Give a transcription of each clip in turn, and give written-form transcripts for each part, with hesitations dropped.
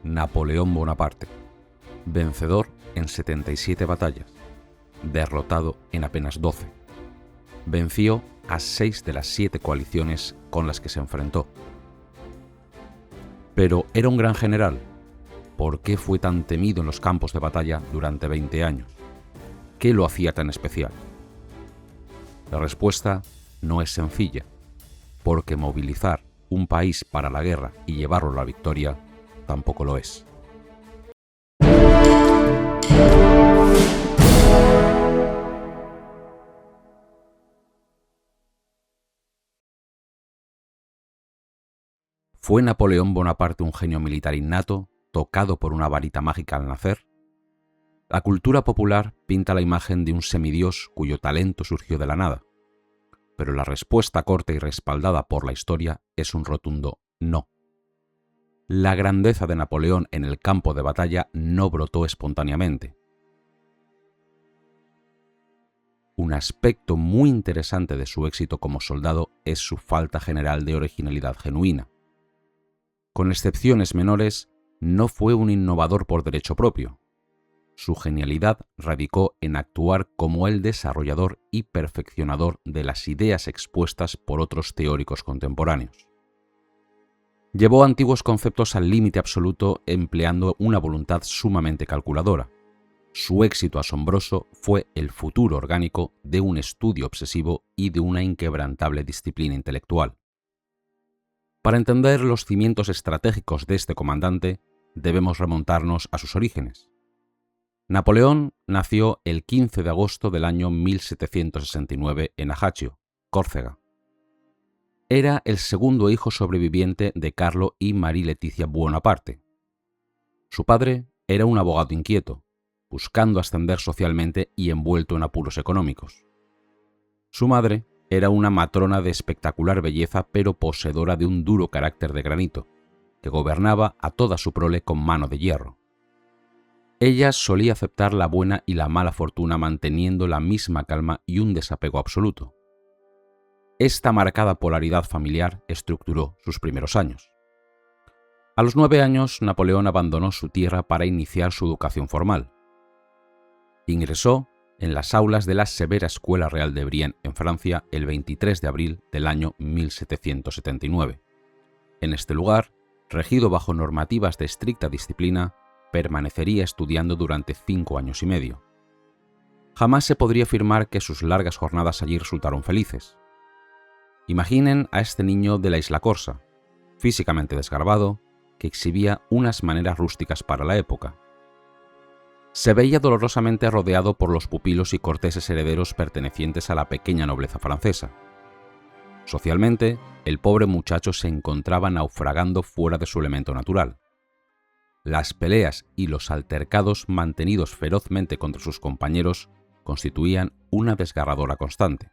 Napoleón Bonaparte, vencedor en 77 batallas, derrotado en apenas 12. Venció a 6 de las 7 coaliciones con las que se enfrentó. Pero era un gran general. ¿Por qué fue tan temido en los campos de batalla durante 20 años? ¿Qué lo hacía tan especial? La respuesta no es sencilla, porque movilizar un país para la guerra y llevarlo a la victoria tampoco lo es. ¿Fue Napoleón Bonaparte un genio militar innato, tocado por una varita mágica al nacer? La cultura popular pinta la imagen de un semidios cuyo talento surgió de la nada, pero la respuesta corta y respaldada por la historia es un rotundo no. La grandeza de Napoleón en el campo de batalla no brotó espontáneamente. Un aspecto muy interesante de su éxito como soldado es su falta general de originalidad genuina. Con excepciones menores, no fue un innovador por derecho propio. Su genialidad radicó en actuar como el desarrollador y perfeccionador de las ideas expuestas por otros teóricos contemporáneos. Llevó antiguos conceptos al límite absoluto empleando una voluntad sumamente calculadora. Su éxito asombroso fue el futuro orgánico de un estudio obsesivo y de una inquebrantable disciplina intelectual. Para entender los cimientos estratégicos de este comandante, debemos remontarnos a sus orígenes. Napoleón nació el 15 de agosto del año 1769 en Ajaccio, Córcega. Era el segundo hijo sobreviviente de Carlo y Marie Leticia Buonaparte. Su padre era un abogado inquieto, buscando ascender socialmente y envuelto en apuros económicos. Su madre era una matrona de espectacular belleza pero poseedora de un duro carácter de granito, que gobernaba a toda su prole con mano de hierro. Ella solía aceptar la buena y la mala fortuna manteniendo la misma calma y un desapego absoluto. Esta marcada polaridad familiar estructuró sus primeros años. A los 9 años, Napoleón abandonó su tierra para iniciar su educación formal. Ingresó en las aulas de la severa Escuela Real de Brienne en Francia el 23 de abril del año 1779. En este lugar, regido bajo normativas de estricta disciplina, permanecería estudiando durante 5 años y medio. Jamás se podría afirmar que sus largas jornadas allí resultaron felices. Imaginen a este niño de la Isla Corsa, físicamente desgarbado, que exhibía unas maneras rústicas para la época. Se veía dolorosamente rodeado por los pupilos y corteses herederos pertenecientes a la pequeña nobleza francesa. Socialmente, el pobre muchacho se encontraba naufragando fuera de su elemento natural. Las peleas y los altercados mantenidos ferozmente contra sus compañeros constituían una desgarradora constante.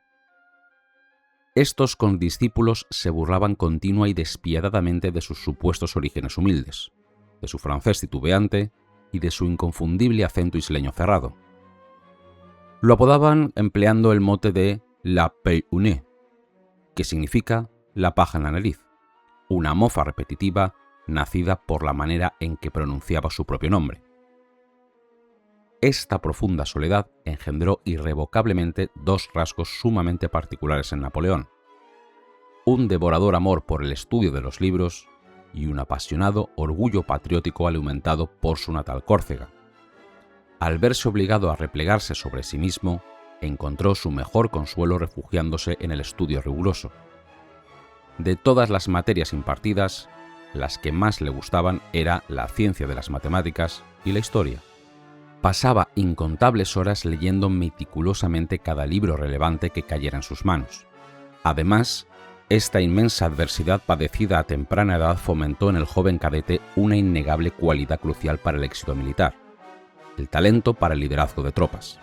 Estos condiscípulos se burlaban continua y despiadadamente de sus supuestos orígenes humildes, de su francés titubeante y de su inconfundible acento isleño cerrado. Lo apodaban empleando el mote de «la paille au nez», que significa «la paja en la nariz», una mofa repetitiva nacida por la manera en que pronunciaba su propio nombre. Esta profunda soledad engendró irrevocablemente 2 rasgos sumamente particulares en Napoleón: un devorador amor por el estudio de los libros y un apasionado orgullo patriótico alimentado por su natal Córcega. Al verse obligado a replegarse sobre sí mismo, encontró su mejor consuelo refugiándose en el estudio riguroso. De todas las materias impartidas, las que más le gustaban era la ciencia de las matemáticas y la historia. Pasaba incontables horas leyendo meticulosamente cada libro relevante que cayera en sus manos. Además, esta inmensa adversidad padecida a temprana edad fomentó en el joven cadete una innegable cualidad crucial para el éxito militar: el talento para el liderazgo de tropas.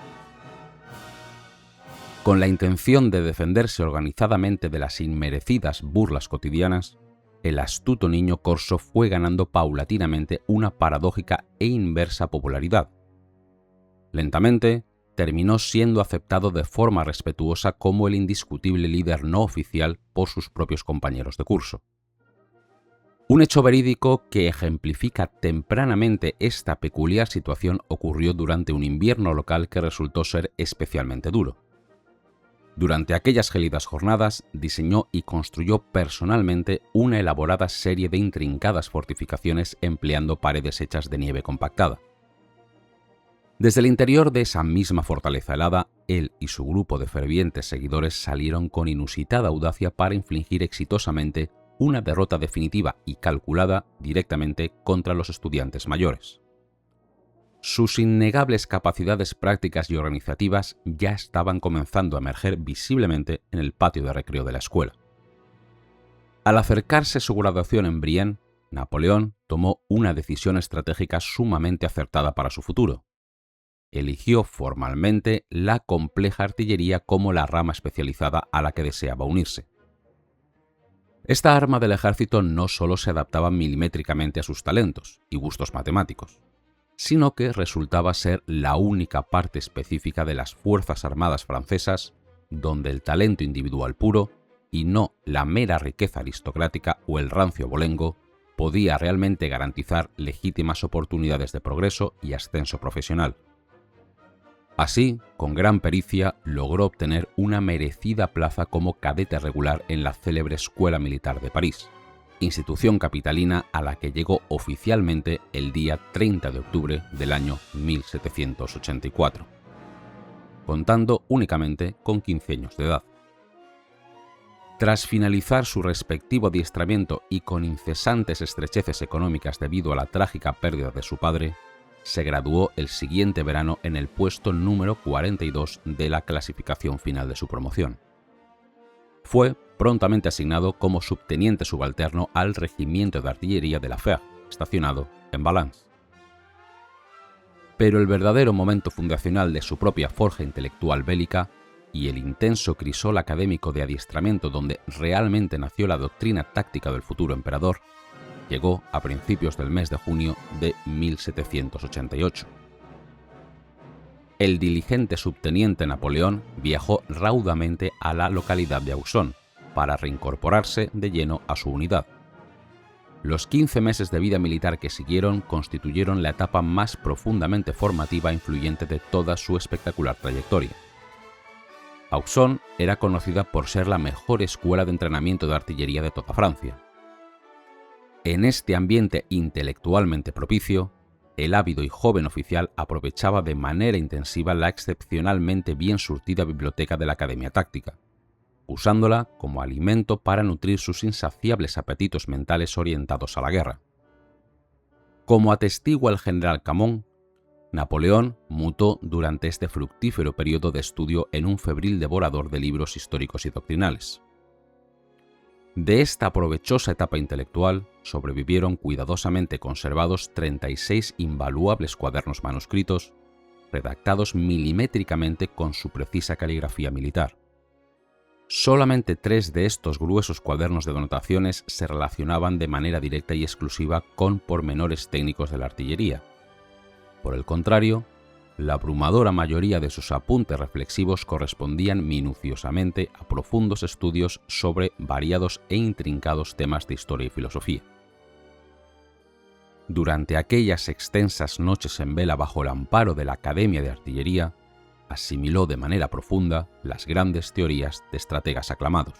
Con la intención de defenderse organizadamente de las inmerecidas burlas cotidianas, el astuto niño corso fue ganando paulatinamente una paradójica e inversa popularidad. Lentamente, terminó siendo aceptado de forma respetuosa como el indiscutible líder no oficial por sus propios compañeros de curso. Un hecho verídico que ejemplifica tempranamente esta peculiar situación ocurrió durante un invierno local que resultó ser especialmente duro. Durante aquellas gélidas jornadas diseñó y construyó personalmente una elaborada serie de intrincadas fortificaciones empleando paredes hechas de nieve compactada. Desde el interior de esa misma fortaleza helada, él y su grupo de fervientes seguidores salieron con inusitada audacia para infligir exitosamente una derrota definitiva y calculada directamente contra los estudiantes mayores. Sus innegables capacidades prácticas y organizativas ya estaban comenzando a emerger visiblemente en el patio de recreo de la escuela. Al acercarse su graduación en Brienne, Napoleón tomó una decisión estratégica sumamente acertada para su futuro. Eligió formalmente la compleja artillería como la rama especializada a la que deseaba unirse. Esta arma del ejército no solo se adaptaba milimétricamente a sus talentos y gustos matemáticos, sino que resultaba ser la única parte específica de las Fuerzas Armadas francesas donde el talento individual puro, y no la mera riqueza aristocrática o el rancio abolengo, podía realmente garantizar legítimas oportunidades de progreso y ascenso profesional. Así, con gran pericia, logró obtener una merecida plaza como cadete regular en la célebre Escuela Militar de París, institución capitalina a la que llegó oficialmente el día 30 de octubre del año 1784, contando únicamente con 15 años de edad. Tras finalizar su respectivo adiestramiento y con incesantes estrecheces económicas debido a la trágica pérdida de su padre, se graduó el siguiente verano en el puesto número 42 de la clasificación final de su promoción. Fue prontamente asignado como subteniente subalterno al Regimiento de Artillería de la Fère, estacionado en Valence. Pero el verdadero momento fundacional de su propia forja intelectual bélica y el intenso crisol académico de adiestramiento donde realmente nació la doctrina táctica del futuro emperador, llegó a principios del mes de junio de 1788. El diligente subteniente Napoleón viajó raudamente a la localidad de Auxonne para reincorporarse de lleno a su unidad. Los 15 meses de vida militar que siguieron constituyeron la etapa más profundamente formativa e influyente de toda su espectacular trayectoria. Auxonne era conocida por ser la mejor escuela de entrenamiento de artillería de toda Francia. En este ambiente intelectualmente propicio, el ávido y joven oficial aprovechaba de manera intensiva la excepcionalmente bien surtida biblioteca de la Academia Táctica, usándola como alimento para nutrir sus insaciables apetitos mentales orientados a la guerra. Como atestigua el general Camon, Napoleón mutó durante este fructífero periodo de estudio en un febril devorador de libros históricos y doctrinales. De esta provechosa etapa intelectual sobrevivieron cuidadosamente conservados 36 invaluables cuadernos manuscritos, redactados milimétricamente con su precisa caligrafía militar. Solamente 3 de estos gruesos cuadernos de anotaciones se relacionaban de manera directa y exclusiva con pormenores técnicos de la artillería. Por el contrario, la abrumadora mayoría de sus apuntes reflexivos correspondían minuciosamente a profundos estudios sobre variados e intrincados temas de historia y filosofía. Durante aquellas extensas noches en vela bajo el amparo de la Academia de Artillería, asimiló de manera profunda las grandes teorías de estrategas aclamados.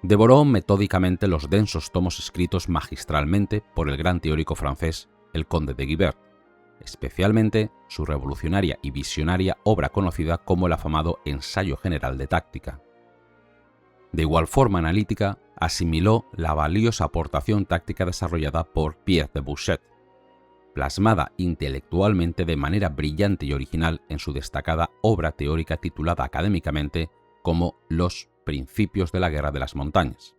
Devoró metódicamente los densos tomos escritos magistralmente por el gran teórico francés, el conde de Guibert, especialmente su revolucionaria y visionaria obra conocida como el afamado Ensayo General de Táctica. De igual forma analítica, asimiló la valiosa aportación táctica desarrollada por Pierre de Bouchet, plasmada intelectualmente de manera brillante y original en su destacada obra teórica titulada académicamente como Los Principios de la Guerra de las Montañas.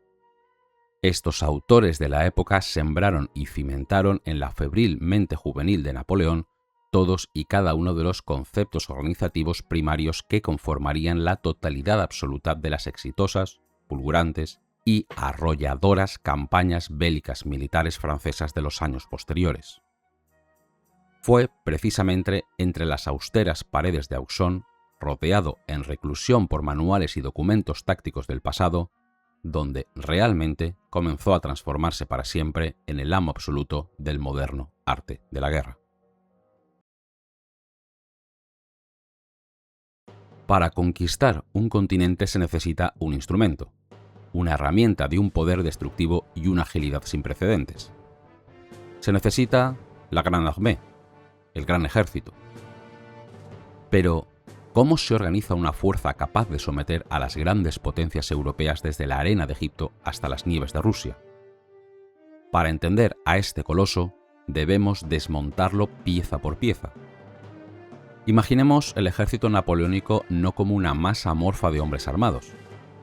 Estos autores de la época sembraron y cimentaron en la febril mente juvenil de Napoleón todos y cada uno de los conceptos organizativos primarios que conformarían la totalidad absoluta de las exitosas, fulgurantes y arrolladoras campañas bélicas militares francesas de los años posteriores. Fue precisamente entre las austeras paredes de Auxonne, rodeado en reclusión por manuales y documentos tácticos del pasado, donde realmente comenzó a transformarse para siempre en el amo absoluto del moderno arte de la guerra. Para conquistar un continente se necesita un instrumento, una herramienta de un poder destructivo y una agilidad sin precedentes. Se necesita la Grande Armée, el gran ejército. Pero, ¿cómo se organiza una fuerza capaz de someter a las grandes potencias europeas desde la arena de Egipto hasta las nieves de Rusia? Para entender a este coloso, debemos desmontarlo pieza por pieza. Imaginemos el ejército napoleónico no como una masa amorfa de hombres armados,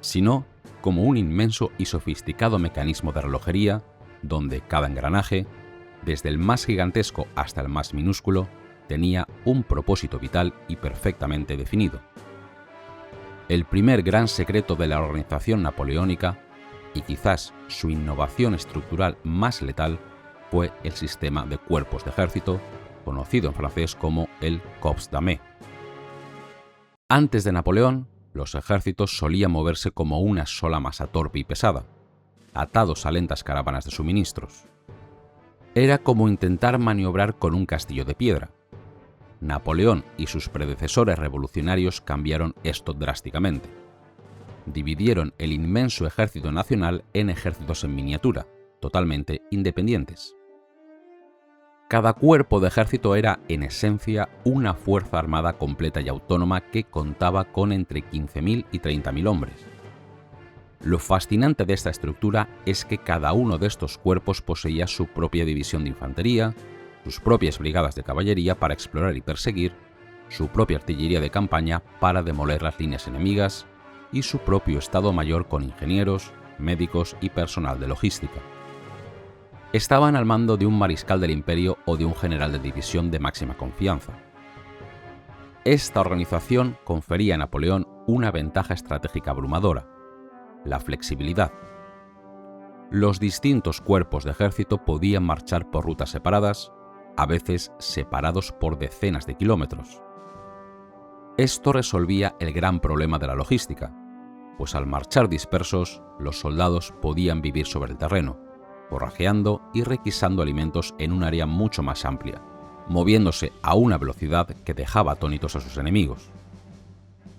sino como un inmenso y sofisticado mecanismo de relojería donde cada engranaje, desde el más gigantesco hasta el más minúsculo, tenía un propósito vital y perfectamente definido. El primer gran secreto de la organización napoleónica, y quizás su innovación estructural más letal, fue el sistema de cuerpos de ejército, conocido en francés como el Corps d'Armée. Antes de Napoleón, los ejércitos solían moverse como una sola masa torpe y pesada, atados a lentas caravanas de suministros. Era como intentar maniobrar con un castillo de piedra. Napoleón y sus predecesores revolucionarios cambiaron esto drásticamente. Dividieron el inmenso ejército nacional en ejércitos en miniatura, totalmente independientes. Cada cuerpo de ejército era, en esencia, una fuerza armada completa y autónoma que contaba con entre 15.000 y 30.000 hombres. Lo fascinante de esta estructura es que cada uno de estos cuerpos poseía su propia división de infantería, sus propias brigadas de caballería para explorar y perseguir, su propia artillería de campaña para demoler las líneas enemigas y su propio estado mayor con ingenieros, médicos y personal de logística. Estaban al mando de un mariscal del imperio o de un general de división de máxima confianza. Esta organización confería a Napoleón una ventaja estratégica abrumadora: la flexibilidad. Los distintos cuerpos de ejército podían marchar por rutas separadas, a veces separados por decenas de kilómetros. Esto resolvía el gran problema de la logística, pues al marchar dispersos, los soldados podían vivir sobre el terreno, forrajeando y requisando alimentos en un área mucho más amplia, moviéndose a una velocidad que dejaba atónitos a sus enemigos.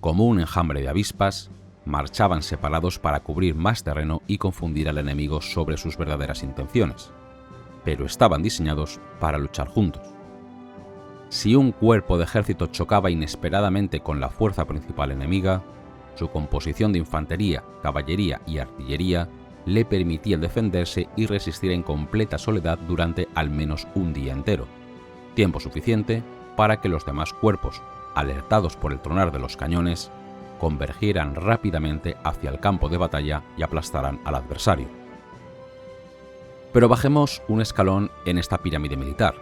Como un enjambre de avispas, marchaban separados para cubrir más terreno y confundir al enemigo sobre sus verdaderas intenciones, pero estaban diseñados para luchar juntos. Si un cuerpo de ejército chocaba inesperadamente con la fuerza principal enemiga, su composición de infantería, caballería y artillería le permitía defenderse y resistir en completa soledad durante al menos un día entero, tiempo suficiente para que los demás cuerpos, alertados por el tronar de los cañones, convergieran rápidamente hacia el campo de batalla y aplastaran al adversario. Pero bajemos un escalón en esta pirámide militar.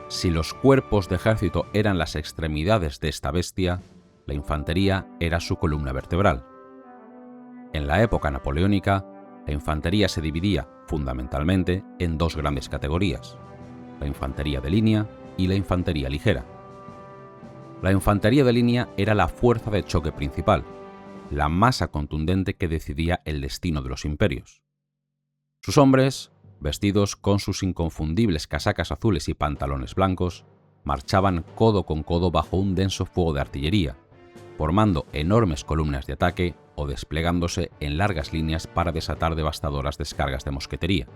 Si los cuerpos de ejército eran las extremidades de esta bestia, la infantería era su columna vertebral. En la época napoleónica, la infantería se dividía fundamentalmente en dos grandes categorías: la infantería de línea y la infantería ligera. La infantería de línea era la fuerza de choque principal, la masa contundente que decidía el destino de los imperios. Sus hombres, vestidos con sus inconfundibles casacas azules y pantalones blancos, marchaban codo con codo bajo un denso fuego de artillería, formando enormes columnas de ataque o desplegándose en largas líneas para desatar devastadoras descargas de mosquetería.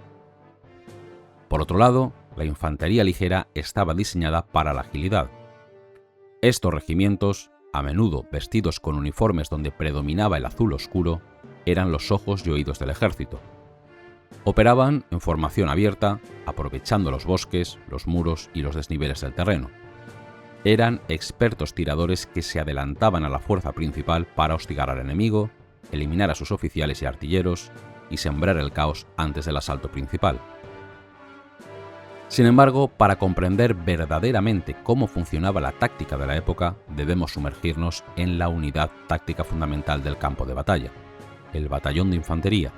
Por otro lado, la infantería ligera estaba diseñada para la agilidad. Estos regimientos, a menudo vestidos con uniformes donde predominaba el azul oscuro, eran los ojos y oídos del ejército. Operaban en formación abierta, aprovechando los bosques, los muros y los desniveles del terreno. Eran expertos tiradores que se adelantaban a la fuerza principal para hostigar al enemigo, eliminar a sus oficiales y artilleros y sembrar el caos antes del asalto principal. Sin embargo, para comprender verdaderamente cómo funcionaba la táctica de la época, debemos sumergirnos en la unidad táctica fundamental del campo de batalla, el batallón de infantería.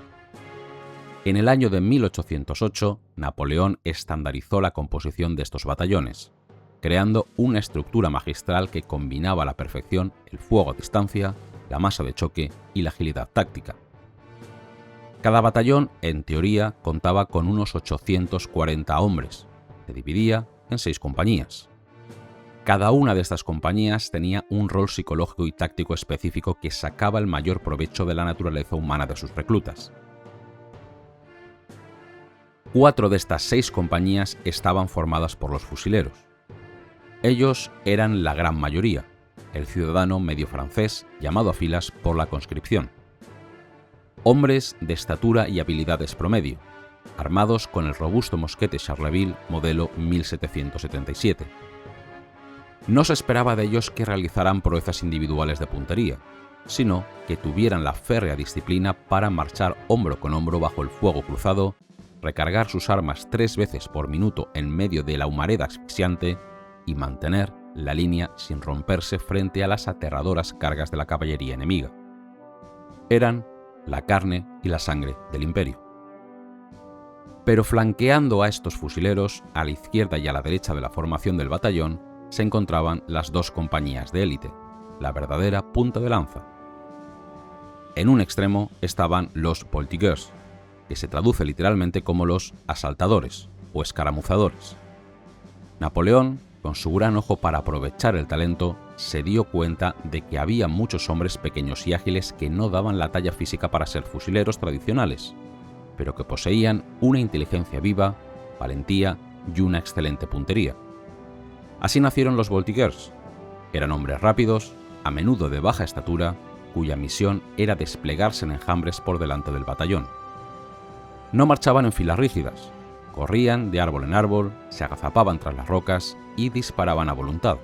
En el año de 1808, Napoleón estandarizó la composición de estos batallones, creando una estructura magistral que combinaba a la perfección el fuego a distancia, la masa de choque y la agilidad táctica. Cada batallón, en teoría, contaba con unos 840 hombres. Se dividía en 6 compañías. Cada una de estas compañías tenía un rol psicológico y táctico específico que sacaba el mayor provecho de la naturaleza humana de sus reclutas. 4 de estas 6 compañías estaban formadas por los fusileros. Ellos eran la gran mayoría, el ciudadano medio francés llamado a filas por la conscripción. Hombres de estatura y habilidades promedio, armados con el robusto mosquete Charleville modelo 1777. No se esperaba de ellos que realizaran proezas individuales de puntería, sino que tuvieran la férrea disciplina para marchar hombro con hombro bajo el fuego cruzado, recargar sus armas 3 veces por minuto en medio de la humareda asfixiante y mantener la línea sin romperse frente a las aterradoras cargas de la caballería enemiga. Eran la carne y la sangre del imperio. Pero flanqueando a estos fusileros, a la izquierda y a la derecha de la formación del batallón, se encontraban las 2 compañías de élite, la verdadera punta de lanza. En un extremo estaban los voltigeurs, que se traduce literalmente como los asaltadores o escaramuzadores. Napoleón, con su gran ojo para aprovechar el talento, se dio cuenta de que había muchos hombres pequeños y ágiles que no daban la talla física para ser fusileros tradicionales, pero que poseían una inteligencia viva, valentía y una excelente puntería. Así nacieron los voltigeurs. Eran hombres rápidos, a menudo de baja estatura, cuya misión era desplegarse en enjambres por delante del batallón. No marchaban en filas rígidas, corrían de árbol en árbol, se agazapaban tras las rocas y disparaban a voluntad.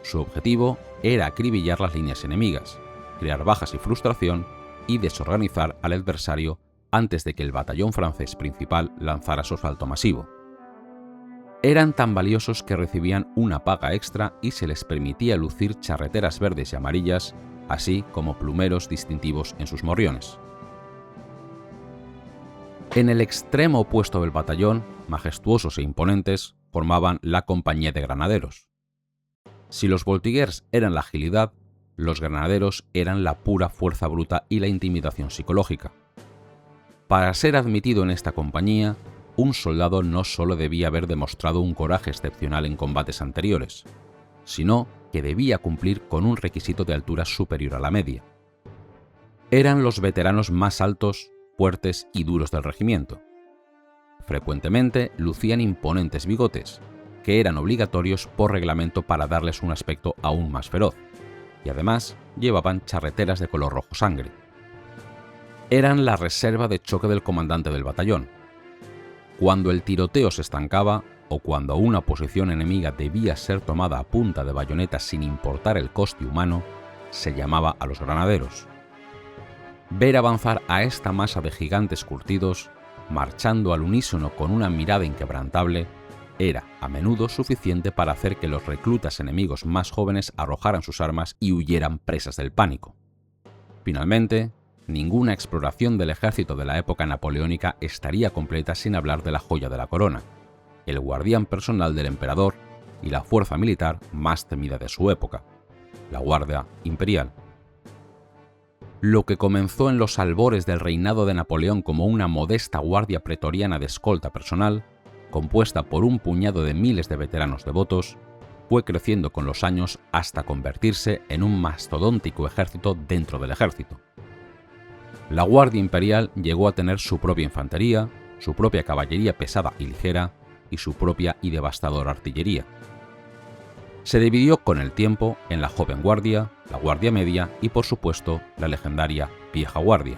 Su objetivo era acribillar las líneas enemigas, crear bajas y frustración y desorganizar al adversario antes de que el batallón francés principal lanzara su asalto masivo. Eran tan valiosos que recibían una paga extra y se les permitía lucir charreteras verdes y amarillas, así como plumeros distintivos en sus morriones. En el extremo opuesto del batallón, majestuosos e imponentes, formaban la compañía de granaderos. Si los voltigeurs eran la agilidad, los granaderos eran la pura fuerza bruta y la intimidación psicológica. Para ser admitido en esta compañía, un soldado no solo debía haber demostrado un coraje excepcional en combates anteriores, sino que debía cumplir con un requisito de altura superior a la media. Eran los veteranos más altos, fuertes y duros del regimiento. Frecuentemente lucían imponentes bigotes, que eran obligatorios por reglamento para darles un aspecto aún más feroz, y además llevaban charreteras de color rojo sangre. Eran la reserva de choque del comandante del batallón. Cuando el tiroteo se estancaba o cuando una posición enemiga debía ser tomada a punta de bayoneta sin importar el coste humano, se llamaba a los granaderos. Ver avanzar a esta masa de gigantes curtidos, marchando al unísono con una mirada inquebrantable, era a menudo suficiente para hacer que los reclutas enemigos más jóvenes arrojaran sus armas y huyeran presas del pánico. Finalmente, ninguna exploración del ejército de la época napoleónica estaría completa sin hablar de la joya de la corona, el guardián personal del emperador y la fuerza militar más temida de su época, la Guardia Imperial. Lo que comenzó en los albores del reinado de Napoleón como una modesta guardia pretoriana de escolta personal, compuesta por un puñado de miles de veteranos devotos, fue creciendo con los años hasta convertirse en un mastodóntico ejército dentro del ejército. La Guardia Imperial llegó a tener su propia infantería, su propia caballería pesada y ligera y su propia y devastadora artillería. Se dividió con el tiempo en la Joven Guardia, la Guardia Media y, por supuesto, la legendaria Vieja Guardia.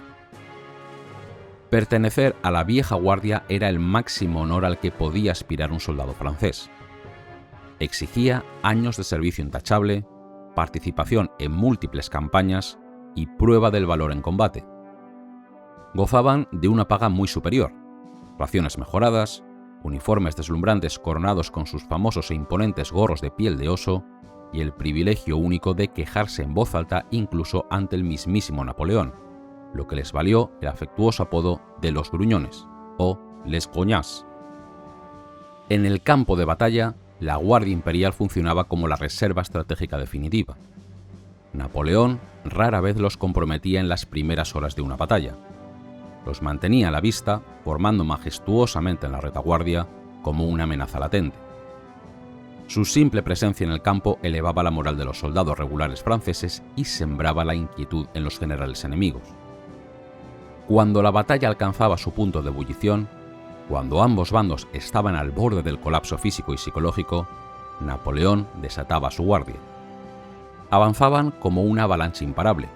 Pertenecer a la Vieja Guardia era el máximo honor al que podía aspirar un soldado francés. Exigía años de servicio intachable, participación en múltiples campañas y prueba del valor en combate. Gozaban de una paga muy superior, raciones mejoradas, uniformes deslumbrantes coronados con sus famosos e imponentes gorros de piel de oso y el privilegio único de quejarse en voz alta incluso ante el mismísimo Napoleón, lo que les valió el afectuoso apodo de los gruñones o les grognards. En el campo de batalla, la Guardia Imperial funcionaba como la reserva estratégica definitiva. Napoleón rara vez los comprometía en las primeras horas de una batalla. Los mantenía a la vista, formando majestuosamente en la retaguardia como una amenaza latente. Su simple presencia en el campo elevaba la moral de los soldados regulares franceses y sembraba la inquietud en los generales enemigos. Cuando la batalla alcanzaba su punto de ebullición, cuando ambos bandos estaban al borde del colapso físico y psicológico, Napoleón desataba su guardia. Avanzaban como una avalancha imparable,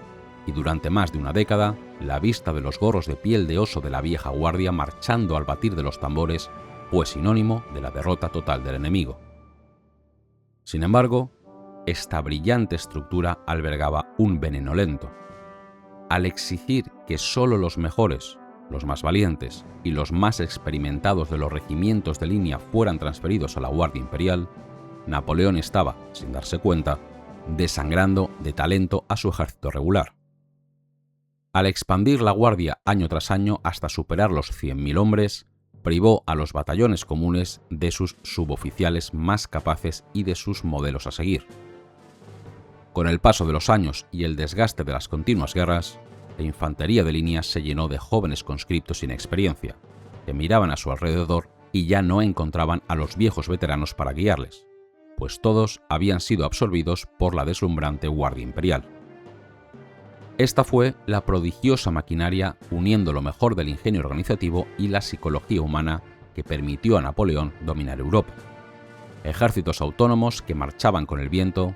y durante más de una década, la vista de los gorros de piel de oso de la vieja guardia marchando al batir de los tambores fue sinónimo de la derrota total del enemigo. Sin embargo, esta brillante estructura albergaba un veneno lento. Al exigir que solo los mejores, los más valientes y los más experimentados de los regimientos de línea fueran transferidos a la Guardia Imperial, Napoleón estaba, sin darse cuenta, desangrando de talento a su ejército regular. Al expandir la Guardia año tras año hasta superar los 100.000 hombres, privó a los batallones comunes de sus suboficiales más capaces y de sus modelos a seguir. Con el paso de los años y el desgaste de las continuas guerras, la infantería de línea se llenó de jóvenes conscriptos sin experiencia, que miraban a su alrededor y ya no encontraban a los viejos veteranos para guiarles, pues todos habían sido absorbidos por la deslumbrante Guardia Imperial. Esta fue la prodigiosa maquinaria uniendo lo mejor del ingenio organizativo y la psicología humana que permitió a Napoleón dominar Europa. Ejércitos autónomos que marchaban con el viento,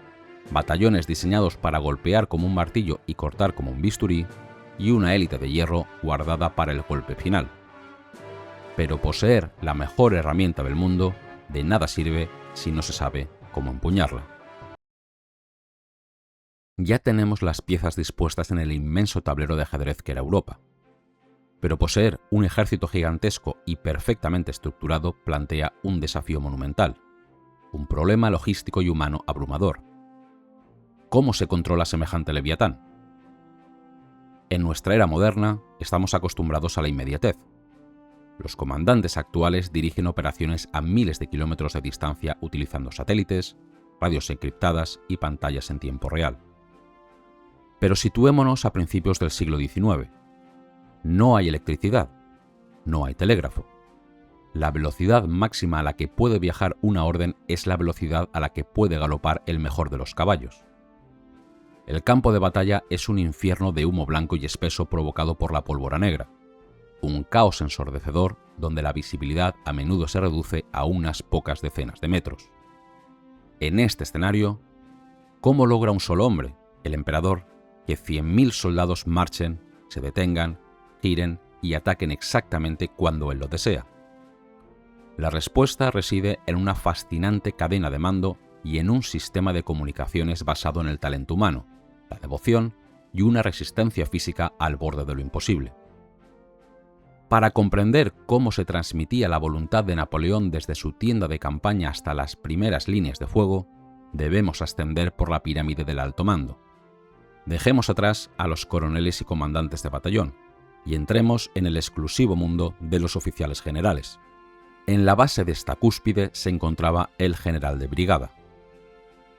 batallones diseñados para golpear como un martillo y cortar como un bisturí, y una élite de hierro guardada para el golpe final. Pero poseer la mejor herramienta del mundo de nada sirve si no se sabe cómo empuñarla. Ya tenemos las piezas dispuestas en el inmenso tablero de ajedrez que era Europa. Pero poseer un ejército gigantesco y perfectamente estructurado plantea un desafío monumental, un problema logístico y humano abrumador. ¿Cómo se controla semejante leviatán? En nuestra era moderna estamos acostumbrados a la inmediatez. Los comandantes actuales dirigen operaciones a miles de kilómetros de distancia utilizando satélites, radios encriptadas y pantallas en tiempo real. Pero situémonos a principios del siglo XIX. No hay electricidad, no hay telégrafo. La velocidad máxima a la que puede viajar una orden es la velocidad a la que puede galopar el mejor de los caballos. El campo de batalla es un infierno de humo blanco y espeso provocado por la pólvora negra, un caos ensordecedor donde la visibilidad a menudo se reduce a unas pocas decenas de metros. En este escenario, ¿cómo logra un solo hombre, el emperador, que 100.000 soldados marchen, se detengan, giren y ataquen exactamente cuando él lo desea? La respuesta reside en una fascinante cadena de mando y en un sistema de comunicaciones basado en el talento humano, la devoción y una resistencia física al borde de lo imposible. Para comprender cómo se transmitía la voluntad de Napoleón desde su tienda de campaña hasta las primeras líneas de fuego, debemos ascender por la pirámide del alto mando. Dejemos atrás a los coroneles y comandantes de batallón y entremos en el exclusivo mundo de los oficiales generales. En la base de esta cúspide se encontraba el general de brigada.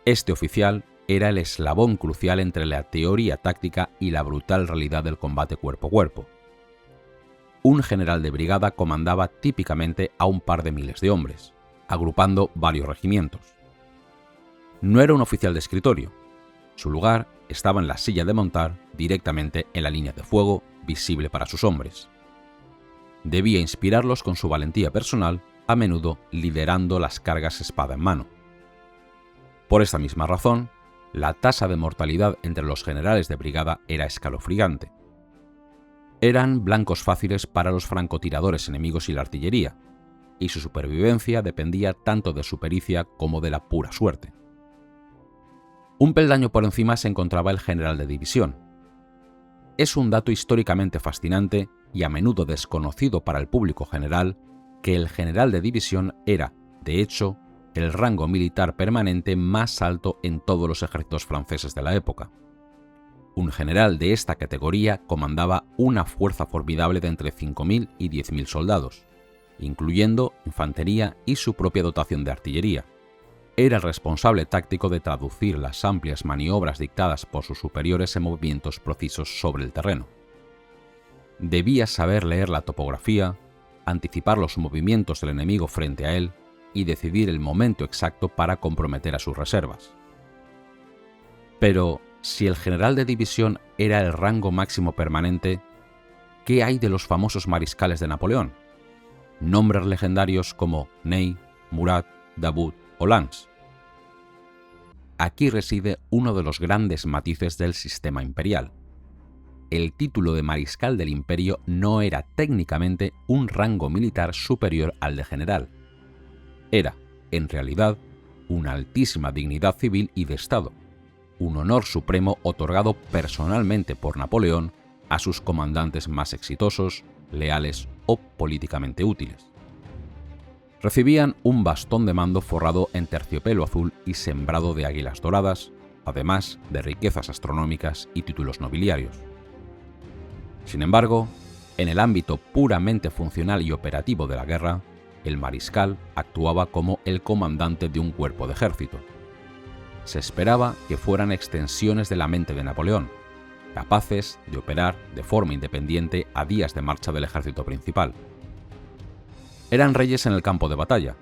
Este oficial era el eslabón crucial entre la teoría táctica y la brutal realidad del combate cuerpo a cuerpo. Un general de brigada comandaba típicamente a un par de miles de hombres, agrupando varios regimientos. No era un oficial de escritorio. Su lugar estaba en la silla de montar, directamente en la línea de fuego, visible para sus hombres. Debía inspirarlos con su valentía personal, a menudo liderando las cargas espada en mano. Por esta misma razón, la tasa de mortalidad entre los generales de brigada era escalofriante. Eran blancos fáciles para los francotiradores enemigos y la artillería, y su supervivencia dependía tanto de su pericia como de la pura suerte. Un peldaño por encima se encontraba el general de división. Es un dato históricamente fascinante y a menudo desconocido para el público general que el general de división era, de hecho, el rango militar permanente más alto en todos los ejércitos franceses de la época. Un general de esta categoría comandaba una fuerza formidable de entre 5.000 y 10.000 soldados, incluyendo infantería y su propia dotación de artillería. Era el responsable táctico de traducir las amplias maniobras dictadas por sus superiores en movimientos precisos sobre el terreno. Debía saber leer la topografía, anticipar los movimientos del enemigo frente a él y decidir el momento exacto para comprometer a sus reservas. Pero, si el general de división era el rango máximo permanente, ¿qué hay de los famosos mariscales de Napoleón? Nombres legendarios como Ney, Murat, Davout o Lannes. Aquí reside uno de los grandes matices del sistema imperial. El título de mariscal del imperio no era técnicamente un rango militar superior al de general. Era, en realidad, una altísima dignidad civil y de Estado, un honor supremo otorgado personalmente por Napoleón a sus comandantes más exitosos, leales o políticamente útiles. Recibían un bastón de mando forrado en terciopelo azul y sembrado de águilas doradas, además de riquezas astronómicas y títulos nobiliarios. Sin embargo, en el ámbito puramente funcional y operativo de la guerra, el mariscal actuaba como el comandante de un cuerpo de ejército. Se esperaba que fueran extensiones de la mente de Napoleón, capaces de operar de forma independiente a días de marcha del ejército principal. Eran reyes en el campo de batalla,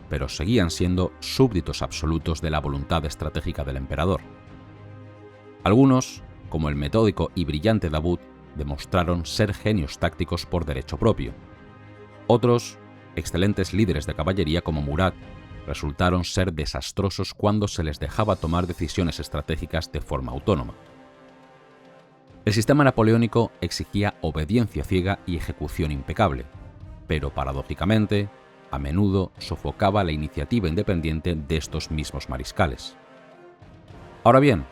pero seguían siendo súbditos absolutos de la voluntad estratégica del emperador. Algunos, como el metódico y brillante Davout, demostraron ser genios tácticos por derecho propio. Otros, excelentes líderes de caballería como Murat, resultaron ser desastrosos cuando se les dejaba tomar decisiones estratégicas de forma autónoma. El sistema napoleónico exigía obediencia ciega y ejecución impecable, pero paradójicamente, a menudo sofocaba la iniciativa independiente de estos mismos mariscales. Ahora bien,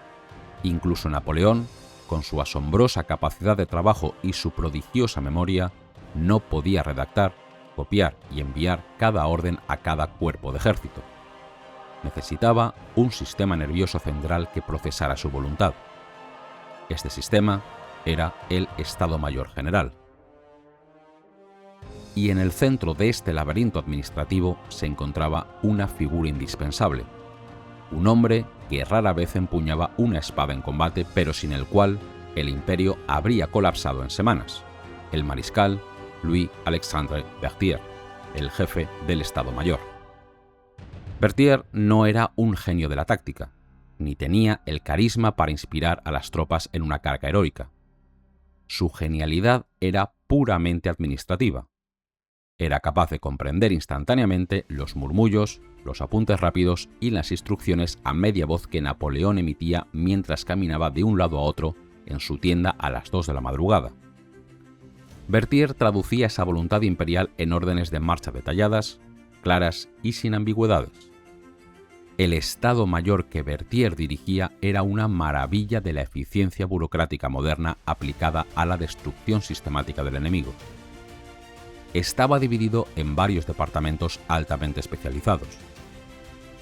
incluso Napoleón, con su asombrosa capacidad de trabajo y su prodigiosa memoria, no podía redactar, copiar y enviar cada orden a cada cuerpo de ejército. Necesitaba un sistema nervioso central que procesara su voluntad. Este sistema era el Estado Mayor General. Y en el centro de este laberinto administrativo se encontraba una figura indispensable, un hombre que rara vez empuñaba una espada en combate, pero sin el cual el imperio habría colapsado en semanas: el mariscal Louis-Alexandre Berthier, el jefe del Estado Mayor. Berthier no era un genio de la táctica, ni tenía el carisma para inspirar a las tropas en una carga heroica. Su genialidad era puramente administrativa. Era capaz de comprender instantáneamente los murmullos, los apuntes rápidos y las instrucciones a media voz que Napoleón emitía mientras caminaba de un lado a otro en su tienda a las 2 de la madrugada. Berthier traducía esa voluntad imperial en órdenes de marcha detalladas, claras y sin ambigüedades. El Estado Mayor que Berthier dirigía era una maravilla de la eficiencia burocrática moderna aplicada a la destrucción sistemática del enemigo. Estaba dividido en varios departamentos altamente especializados.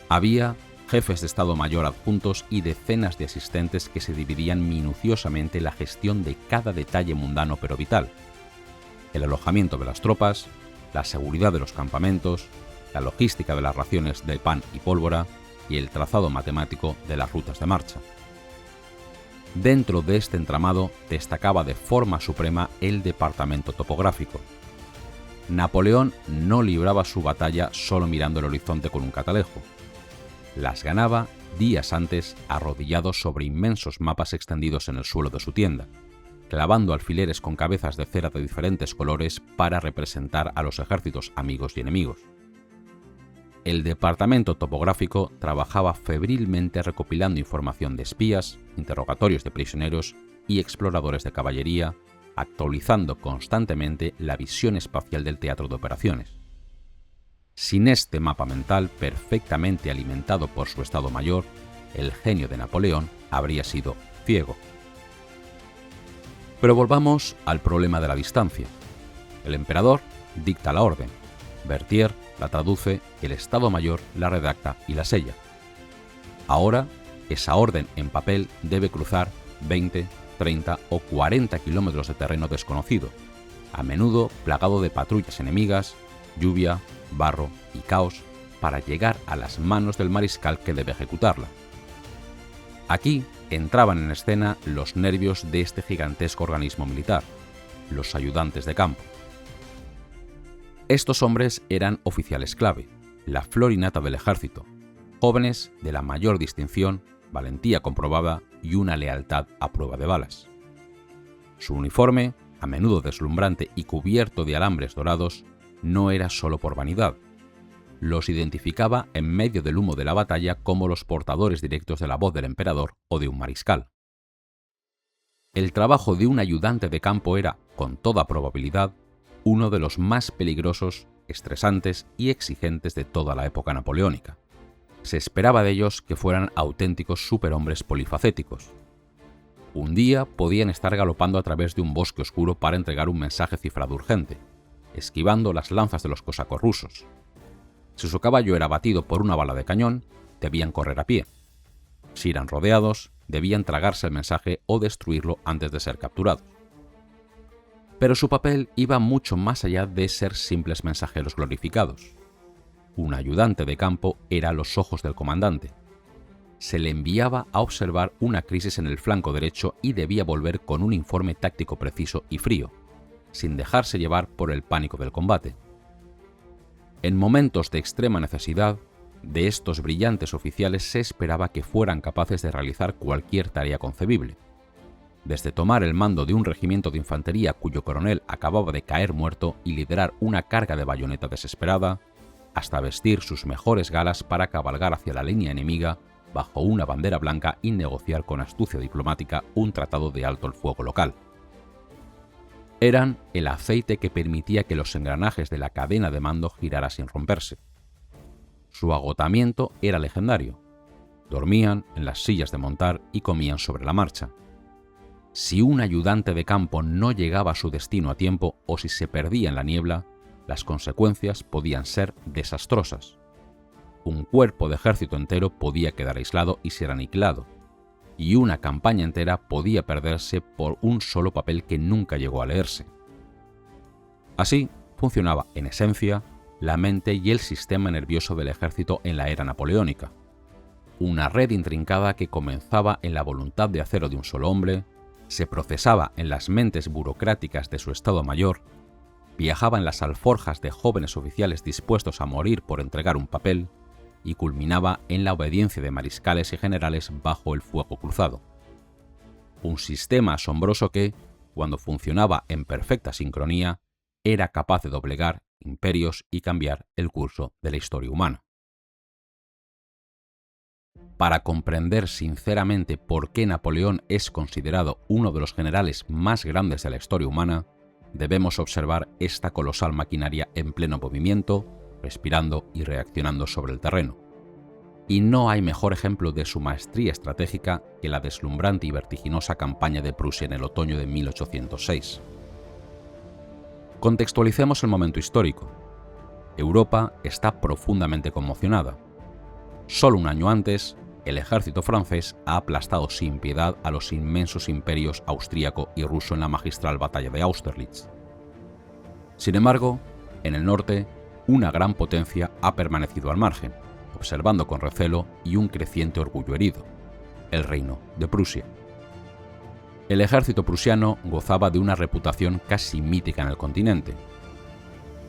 Había jefes de Estado Mayor adjuntos y decenas de asistentes que se dividían minuciosamente la gestión de cada detalle mundano pero vital: el alojamiento de las tropas, la seguridad de los campamentos, la logística de las raciones de pan y pólvora y el trazado matemático de las rutas de marcha. Dentro de este entramado destacaba de forma suprema el departamento topográfico. Napoleón no libraba su batalla solo mirando el horizonte con un catalejo. Las ganaba días antes arrodillado sobre inmensos mapas extendidos en el suelo de su tienda, clavando alfileres con cabezas de cera de diferentes colores para representar a los ejércitos amigos y enemigos. El departamento topográfico trabajaba febrilmente recopilando información de espías, interrogatorios de prisioneros y exploradores de caballería, actualizando constantemente la visión espacial del teatro de operaciones. Sin este mapa mental perfectamente alimentado por su Estado Mayor, el genio de Napoleón habría sido ciego. Pero volvamos al problema de la distancia. El emperador dicta la orden, Berthier la traduce, el Estado Mayor la redacta y la sella. Ahora, esa orden en papel debe cruzar 20, 30 o 40 kilómetros de terreno desconocido, a menudo plagado de patrullas enemigas, lluvia, barro y caos, para llegar a las manos del mariscal que debe ejecutarla. Aquí entraban en escena los nervios de este gigantesco organismo militar. los ayudantes de campo. Estos hombres eran oficiales clave, la flor y nata del ejército, jóvenes de la mayor distinción, valentía comprobada y una lealtad a prueba de balas. Su uniforme, a menudo deslumbrante y cubierto de alambres dorados, no era solo por vanidad. Los identificaba en medio del humo de la batalla como los portadores directos de la voz del emperador o de un mariscal. El trabajo de un ayudante de campo era, con toda probabilidad, uno de los más peligrosos, estresantes y exigentes de toda la época napoleónica. Se esperaba de ellos que fueran auténticos superhombres polifacéticos. Un día podían estar galopando a través de un bosque oscuro para entregar un mensaje cifrado urgente, esquivando las lanzas de los cosacos rusos. Si su caballo era abatido por una bala de cañón, debían correr a pie. Si eran rodeados, debían tragarse el mensaje o destruirlo antes de ser capturados. Pero su papel iba mucho más allá de ser simples mensajeros glorificados. Un ayudante de campo era a los ojos del comandante. Se le enviaba a observar una crisis en el flanco derecho y debía volver con un informe táctico preciso y frío, sin dejarse llevar por el pánico del combate. En momentos de extrema necesidad, de estos brillantes oficiales se esperaba que fueran capaces de realizar cualquier tarea concebible. Desde tomar el mando de un regimiento de infantería cuyo coronel acababa de caer muerto y liderar una carga de bayoneta desesperada, hasta vestir sus mejores galas para cabalgar hacia la línea enemiga bajo una bandera blanca y negociar con astucia diplomática un tratado de alto el fuego local. Eran el aceite que permitía que los engranajes de la cadena de mando girara sin romperse. Su agotamiento era legendario. Dormían en las sillas de montar y comían sobre la marcha. Si un ayudante de campo no llegaba a su destino a tiempo o si se perdía en la niebla, las consecuencias podían ser desastrosas. Un cuerpo de ejército entero podía quedar aislado y ser aniquilado, y una campaña entera podía perderse por un solo papel que nunca llegó a leerse. Así funcionaba, en esencia, la mente y el sistema nervioso del ejército en la era napoleónica. Una red intrincada que comenzaba en la voluntad de acero de un solo hombre, se procesaba en las mentes burocráticas de su Estado Mayor, viajaba en las alforjas de jóvenes oficiales dispuestos a morir por entregar un papel y culminaba en la obediencia de mariscales y generales bajo el fuego cruzado. Un sistema asombroso que, cuando funcionaba en perfecta sincronía, era capaz de doblegar imperios y cambiar el curso de la historia humana. Para comprender sinceramente por qué Napoleón es considerado uno de los generales más grandes de la historia humana, debemos observar esta colosal maquinaria en pleno movimiento, respirando y reaccionando sobre el terreno. Y no hay mejor ejemplo de su maestría estratégica que la deslumbrante y vertiginosa campaña de Prusia en el otoño de 1806. Contextualicemos el momento histórico. Europa está profundamente conmocionada. Solo un año antes, el ejército francés ha aplastado sin piedad a los inmensos imperios austríaco y ruso en la magistral batalla de Austerlitz. Sin embargo, en el norte, una gran potencia ha permanecido al margen, observando con recelo y un creciente orgullo herido: el reino de Prusia. El ejército prusiano gozaba de una reputación casi mítica en el continente.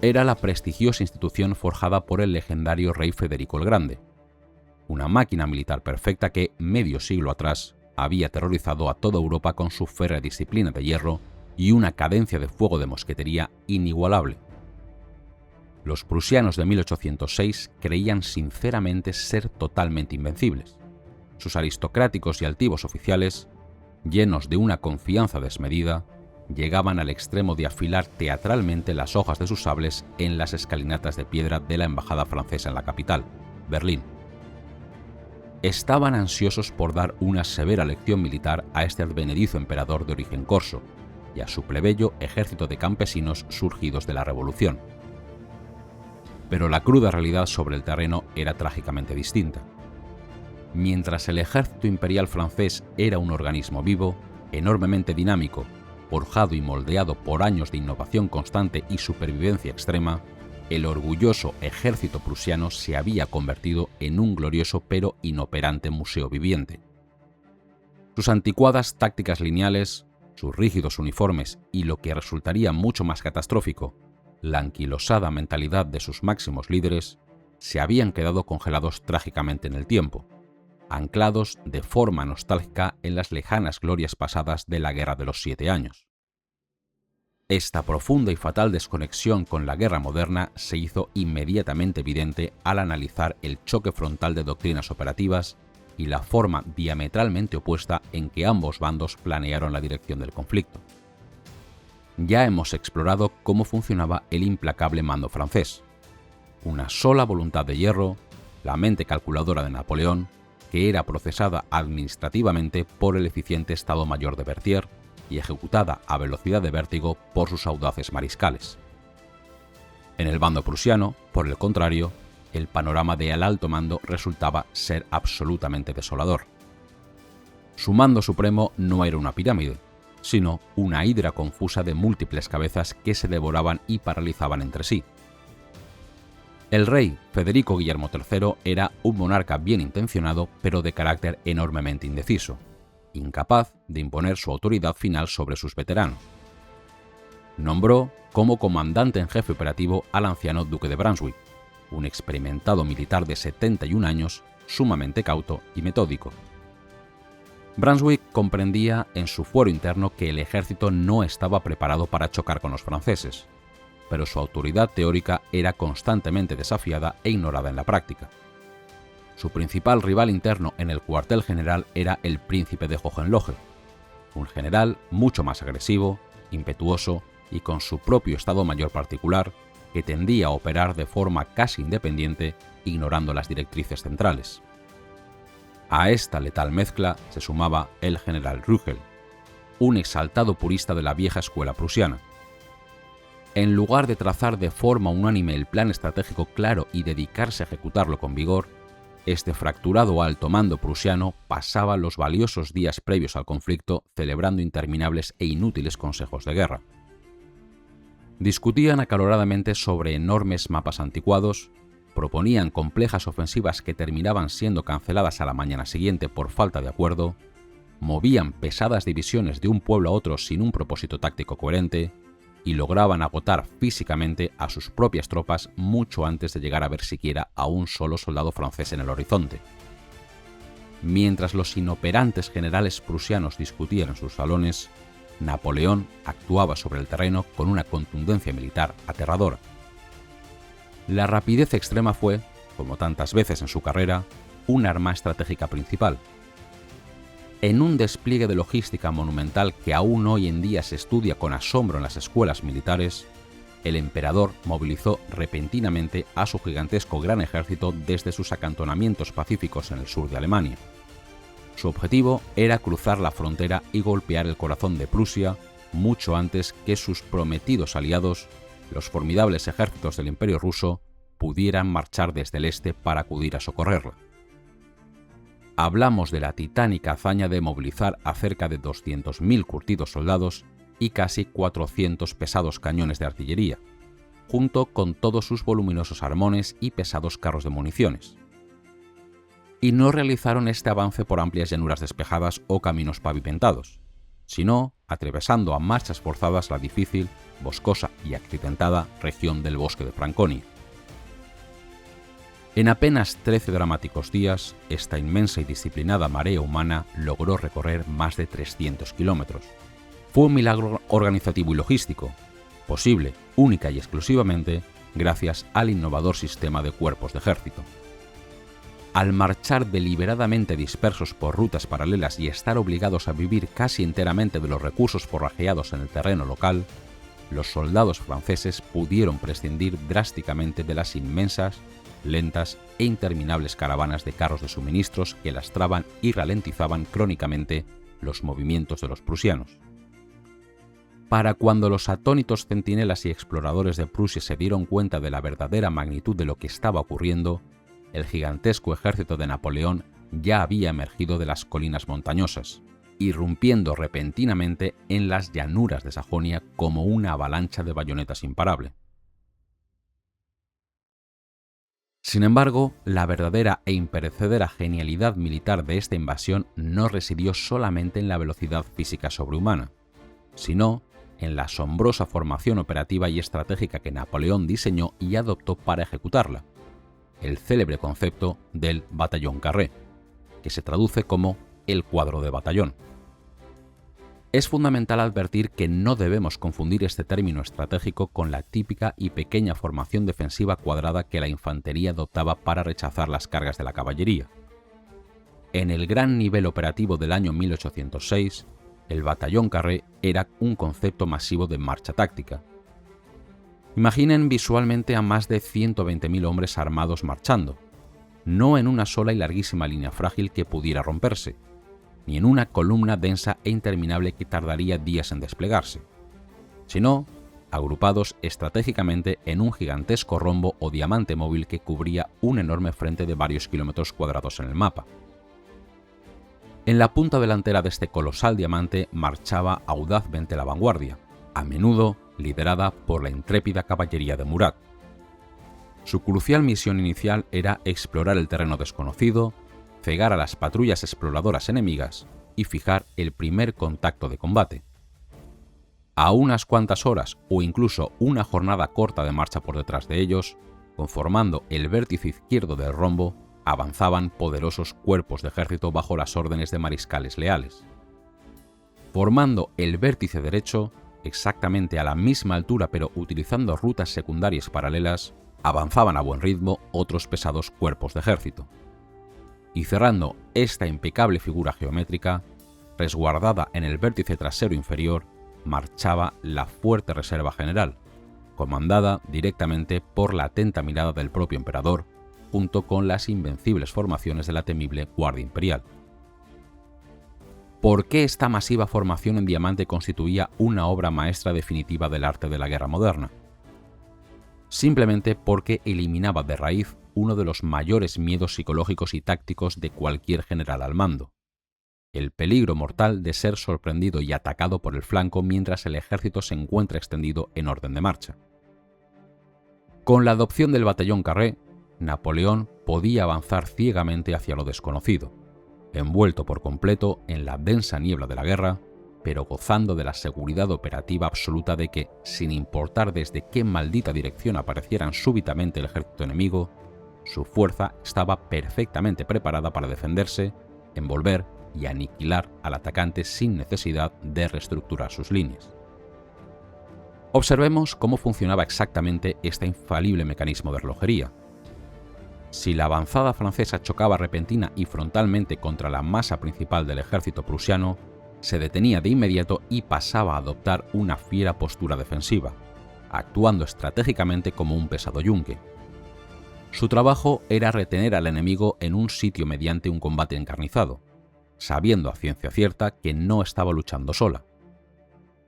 Era la prestigiosa institución forjada por el legendario rey Federico el Grande, una máquina militar perfecta que, medio siglo atrás, había aterrorizado a toda Europa con su férrea disciplina de hierro y una cadencia de fuego de mosquetería inigualable. Los prusianos de 1806 creían sinceramente ser totalmente invencibles. Sus aristocráticos y altivos oficiales, llenos de una confianza desmedida, llegaban al extremo de afilar teatralmente las hojas de sus sables en las escalinatas de piedra de la embajada francesa en la capital, Berlín. Estaban ansiosos por dar una severa lección militar a este advenedizo emperador de origen corso y a su plebeyo ejército de campesinos surgidos de la Revolución. Pero la cruda realidad sobre el terreno era trágicamente distinta. Mientras el ejército imperial francés era un organismo vivo, enormemente dinámico, forjado y moldeado por años de innovación constante y supervivencia extrema, el orgulloso ejército prusiano se había convertido en un glorioso pero inoperante museo viviente. Sus anticuadas tácticas lineales, sus rígidos uniformes y, lo que resultaría mucho más catastrófico, la anquilosada mentalidad de sus máximos líderes, se habían quedado congelados trágicamente en el tiempo, anclados de forma nostálgica en las lejanas glorias pasadas de la Guerra de los 7 años. Esta profunda y fatal desconexión con la guerra moderna se hizo inmediatamente evidente al analizar el choque frontal de doctrinas operativas y la forma diametralmente opuesta en que ambos bandos planearon la dirección del conflicto. Ya hemos explorado cómo funcionaba el implacable mando francés. Una sola voluntad de hierro, la mente calculadora de Napoleón, que era procesada administrativamente por el eficiente Estado Mayor de Berthier y ejecutada a velocidad de vértigo por sus audaces mariscales. En el bando prusiano, por el contrario, el panorama del alto mando resultaba ser absolutamente desolador. Su mando supremo no era una pirámide, sino una hidra confusa de múltiples cabezas que se devoraban y paralizaban entre sí. El rey Federico Guillermo III era un monarca bien intencionado, pero de carácter enormemente indeciso, incapaz de imponer su autoridad final sobre sus veteranos. Nombró como comandante en jefe operativo al anciano duque de Brunswick, un experimentado militar de 71 años, sumamente cauto y metódico. Brunswick comprendía en su fuero interno que el ejército no estaba preparado para chocar con los franceses, pero su autoridad teórica era constantemente desafiada e ignorada en la práctica. Su principal rival interno en el cuartel general era el príncipe de Hohenlohe, un general mucho más agresivo, impetuoso y con su propio Estado Mayor particular, que tendía a operar de forma casi independiente, ignorando las directrices centrales. A esta letal mezcla se sumaba el general Rügel, un exaltado purista de la vieja escuela prusiana. En lugar de trazar de forma unánime el plan estratégico claro y dedicarse a ejecutarlo con vigor, este fracturado alto mando prusiano pasaba los valiosos días previos al conflicto celebrando interminables e inútiles consejos de guerra. Discutían acaloradamente sobre enormes mapas anticuados, proponían complejas ofensivas que terminaban siendo canceladas a la mañana siguiente por falta de acuerdo, movían pesadas divisiones de un pueblo a otro sin un propósito táctico coherente y lograban agotar físicamente a sus propias tropas mucho antes de llegar a ver siquiera a un solo soldado francés en el horizonte. Mientras los inoperantes generales prusianos discutían en sus salones, Napoleón actuaba sobre el terreno con una contundencia militar aterradora. La rapidez extrema fue, como tantas veces en su carrera, un arma estratégica principal. En un despliegue de logística monumental que aún hoy en día se estudia con asombro en las escuelas militares, el emperador movilizó repentinamente a su gigantesco gran ejército desde sus acantonamientos pacíficos en el sur de Alemania. Su objetivo era cruzar la frontera y golpear el corazón de Prusia mucho antes que sus prometidos aliados, los formidables ejércitos del Imperio ruso, pudieran marchar desde el este para acudir a socorrerla. Hablamos de la titánica hazaña de movilizar a cerca de 200.000 curtidos soldados y casi 400 pesados cañones de artillería, junto con todos sus voluminosos armones y pesados carros de municiones. Y no realizaron este avance por amplias llanuras despejadas o caminos pavimentados, sino atravesando a marchas forzadas la difícil, boscosa y accidentada región del bosque de Franconia. En apenas 13 dramáticos días, esta inmensa y disciplinada marea humana logró recorrer más de 300 kilómetros. Fue un milagro organizativo y logístico, posible única y exclusivamente gracias al innovador sistema de cuerpos de ejército. Al marchar deliberadamente dispersos por rutas paralelas y estar obligados a vivir casi enteramente de los recursos forrajeados en el terreno local, los soldados franceses pudieron prescindir drásticamente de las inmensas, lentas e interminables caravanas de carros de suministros que lastraban y ralentizaban crónicamente los movimientos de los prusianos. Para cuando los atónitos centinelas y exploradores de Prusia se dieron cuenta de la verdadera magnitud de lo que estaba ocurriendo, el gigantesco ejército de Napoleón ya había emergido de las colinas montañosas, irrumpiendo repentinamente en las llanuras de Sajonia como una avalancha de bayonetas imparable. Sin embargo, la verdadera e imperecedera genialidad militar de esta invasión no residió solamente en la velocidad física sobrehumana, sino en la asombrosa formación operativa y estratégica que Napoleón diseñó y adoptó para ejecutarla, el célebre concepto del batallón carré, que se traduce como el cuadro de batallón. Es fundamental advertir que no debemos confundir este término estratégico con la típica y pequeña formación defensiva cuadrada que la infantería adoptaba para rechazar las cargas de la caballería. En el gran nivel operativo del año 1806, el batallón carré era un concepto masivo de marcha táctica. Imaginen visualmente a más de 120.000 hombres armados marchando, no en una sola y larguísima línea frágil que pudiera romperse, ni en una columna densa e interminable que tardaría días en desplegarse, sino agrupados estratégicamente en un gigantesco rombo o diamante móvil que cubría un enorme frente de varios kilómetros cuadrados en el mapa. En la punta delantera de este colosal diamante marchaba audazmente la vanguardia, a menudo liderada por la intrépida caballería de Murat. Su crucial misión inicial era explorar el terreno desconocido, cegar a las patrullas exploradoras enemigas y fijar el primer contacto de combate. A unas cuantas horas o incluso una jornada corta de marcha por detrás de ellos, conformando el vértice izquierdo del rombo, avanzaban poderosos cuerpos de ejército bajo las órdenes de mariscales leales. Formando el vértice derecho, exactamente a la misma altura pero utilizando rutas secundarias paralelas, avanzaban a buen ritmo otros pesados cuerpos de ejército. Y cerrando esta impecable figura geométrica, resguardada en el vértice trasero inferior, marchaba la fuerte reserva general, comandada directamente por la atenta mirada del propio emperador, junto con las invencibles formaciones de la temible Guardia Imperial. ¿Por qué esta masiva formación en diamante constituía una obra maestra definitiva del arte de la guerra moderna? Simplemente porque eliminaba de raíz uno de los mayores miedos psicológicos y tácticos de cualquier general al mando: el peligro mortal de ser sorprendido y atacado por el flanco mientras el ejército se encuentra extendido en orden de marcha. Con la adopción del batallón carré, Napoleón podía avanzar ciegamente hacia lo desconocido, envuelto por completo en la densa niebla de la guerra, pero gozando de la seguridad operativa absoluta de que, sin importar desde qué maldita dirección aparecieran súbitamente el ejército enemigo, su fuerza estaba perfectamente preparada para defenderse, envolver y aniquilar al atacante sin necesidad de reestructurar sus líneas. Observemos cómo funcionaba exactamente este infalible mecanismo de relojería. Si la avanzada francesa chocaba repentina y frontalmente contra la masa principal del ejército prusiano, se detenía de inmediato y pasaba a adoptar una fiera postura defensiva, actuando estratégicamente como un pesado yunque. Su trabajo era retener al enemigo en un sitio mediante un combate encarnizado, sabiendo a ciencia cierta que no estaba luchando sola.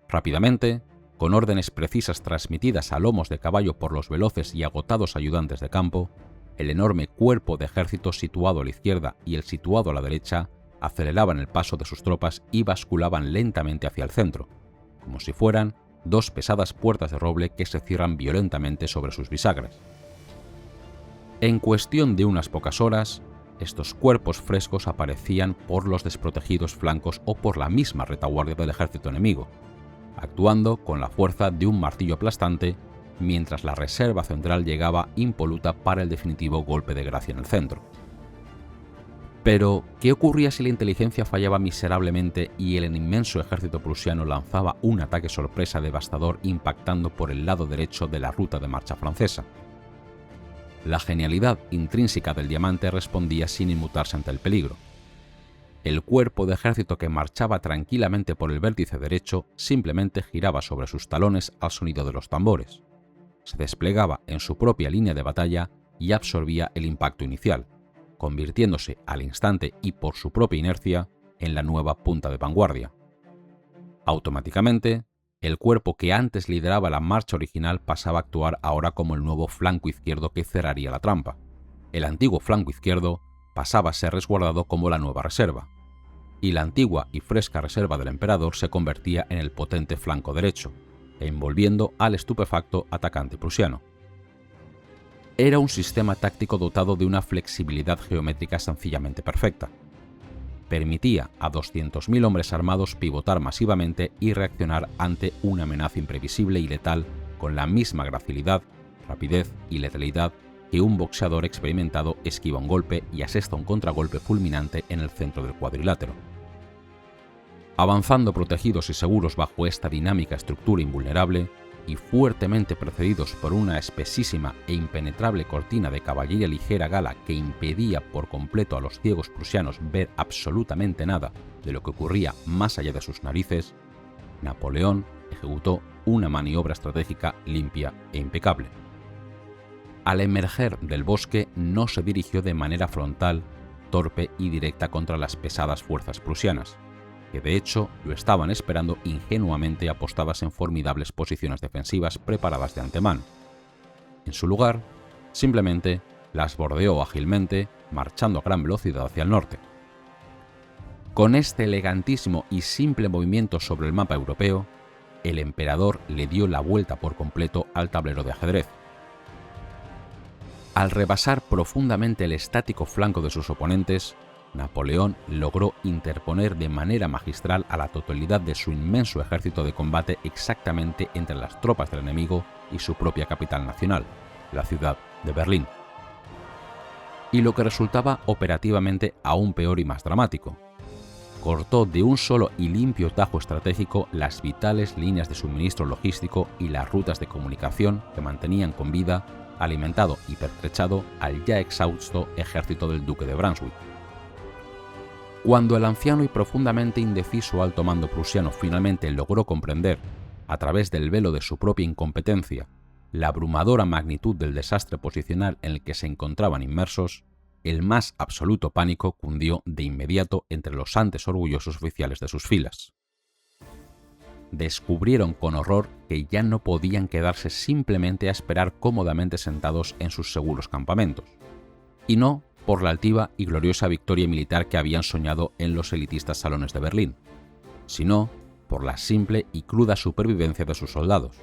Rápidamente, con órdenes precisas transmitidas a lomos de caballo por los veloces y agotados ayudantes de campo, el enorme cuerpo de ejército situado a la izquierda y el situado a la derecha aceleraban el paso de sus tropas y basculaban lentamente hacia el centro, como si fueran dos pesadas puertas de roble que se cierran violentamente sobre sus bisagras. En cuestión de unas pocas horas, estos cuerpos frescos aparecían por los desprotegidos flancos o por la misma retaguardia del ejército enemigo, actuando con la fuerza de un martillo aplastante, mientras la reserva central llegaba impoluta para el definitivo golpe de gracia en el centro. Pero, ¿qué ocurría si la inteligencia fallaba miserablemente y el inmenso ejército prusiano lanzaba un ataque sorpresa devastador impactando por el lado derecho de la ruta de marcha francesa? La genialidad intrínseca del diamante respondía sin inmutarse ante el peligro. El cuerpo de ejército que marchaba tranquilamente por el vértice derecho simplemente giraba sobre sus talones al sonido de los tambores. Se desplegaba en su propia línea de batalla y absorbía el impacto inicial, convirtiéndose al instante y por su propia inercia en la nueva punta de vanguardia. Automáticamente, el cuerpo que antes lideraba la marcha original pasaba a actuar ahora como el nuevo flanco izquierdo que cerraría la trampa. El antiguo flanco izquierdo pasaba a ser resguardado como la nueva reserva, y la antigua y fresca reserva del emperador se convertía en el potente flanco derecho, envolviendo al estupefacto atacante prusiano. Era un sistema táctico dotado de una flexibilidad geométrica sencillamente perfecta. permitía a 200.000 hombres armados pivotar masivamente y reaccionar ante una amenaza imprevisible y letal con la misma gracilidad, rapidez y letalidad que un boxeador experimentado esquiva un golpe y asesta un contragolpe fulminante en el centro del cuadrilátero. Avanzando protegidos y seguros bajo esta dinámica estructura invulnerable y fuertemente precedidos por una espesísima e impenetrable cortina de caballería ligera gala que impedía por completo a los ciegos prusianos ver absolutamente nada de lo que ocurría más allá de sus narices, Napoleón ejecutó una maniobra estratégica limpia e impecable. Al emerger del bosque no se dirigió de manera frontal, torpe y directa contra las pesadas fuerzas prusianas, que de hecho lo estaban esperando ingenuamente apostadas en formidables posiciones defensivas preparadas de antemano. En su lugar, simplemente las bordeó ágilmente, marchando a gran velocidad hacia el norte. Con este elegantísimo y simple movimiento sobre el mapa europeo, el emperador le dio la vuelta por completo al tablero de ajedrez. Al rebasar profundamente el estático flanco de sus oponentes, Napoleón logró interponer de manera magistral a la totalidad de su inmenso ejército de combate exactamente entre las tropas del enemigo y su propia capital nacional, la ciudad de Berlín. Y lo que resultaba operativamente aún peor y más dramático, cortó de un solo y limpio tajo estratégico las vitales líneas de suministro logístico y las rutas de comunicación que mantenían con vida, alimentado y pertrechado al ya exhausto ejército del duque de Brunswick. Cuando el anciano y profundamente indeciso alto mando prusiano finalmente logró comprender, a través del velo de su propia incompetencia, la abrumadora magnitud del desastre posicional en el que se encontraban inmersos, el más absoluto pánico cundió de inmediato entre los antes orgullosos oficiales de sus filas. Descubrieron con horror que ya no podían quedarse simplemente a esperar cómodamente sentados en sus seguros campamentos, y no por la altiva y gloriosa victoria militar que habían soñado en los elitistas salones de Berlín, sino por la simple y cruda supervivencia de sus soldados.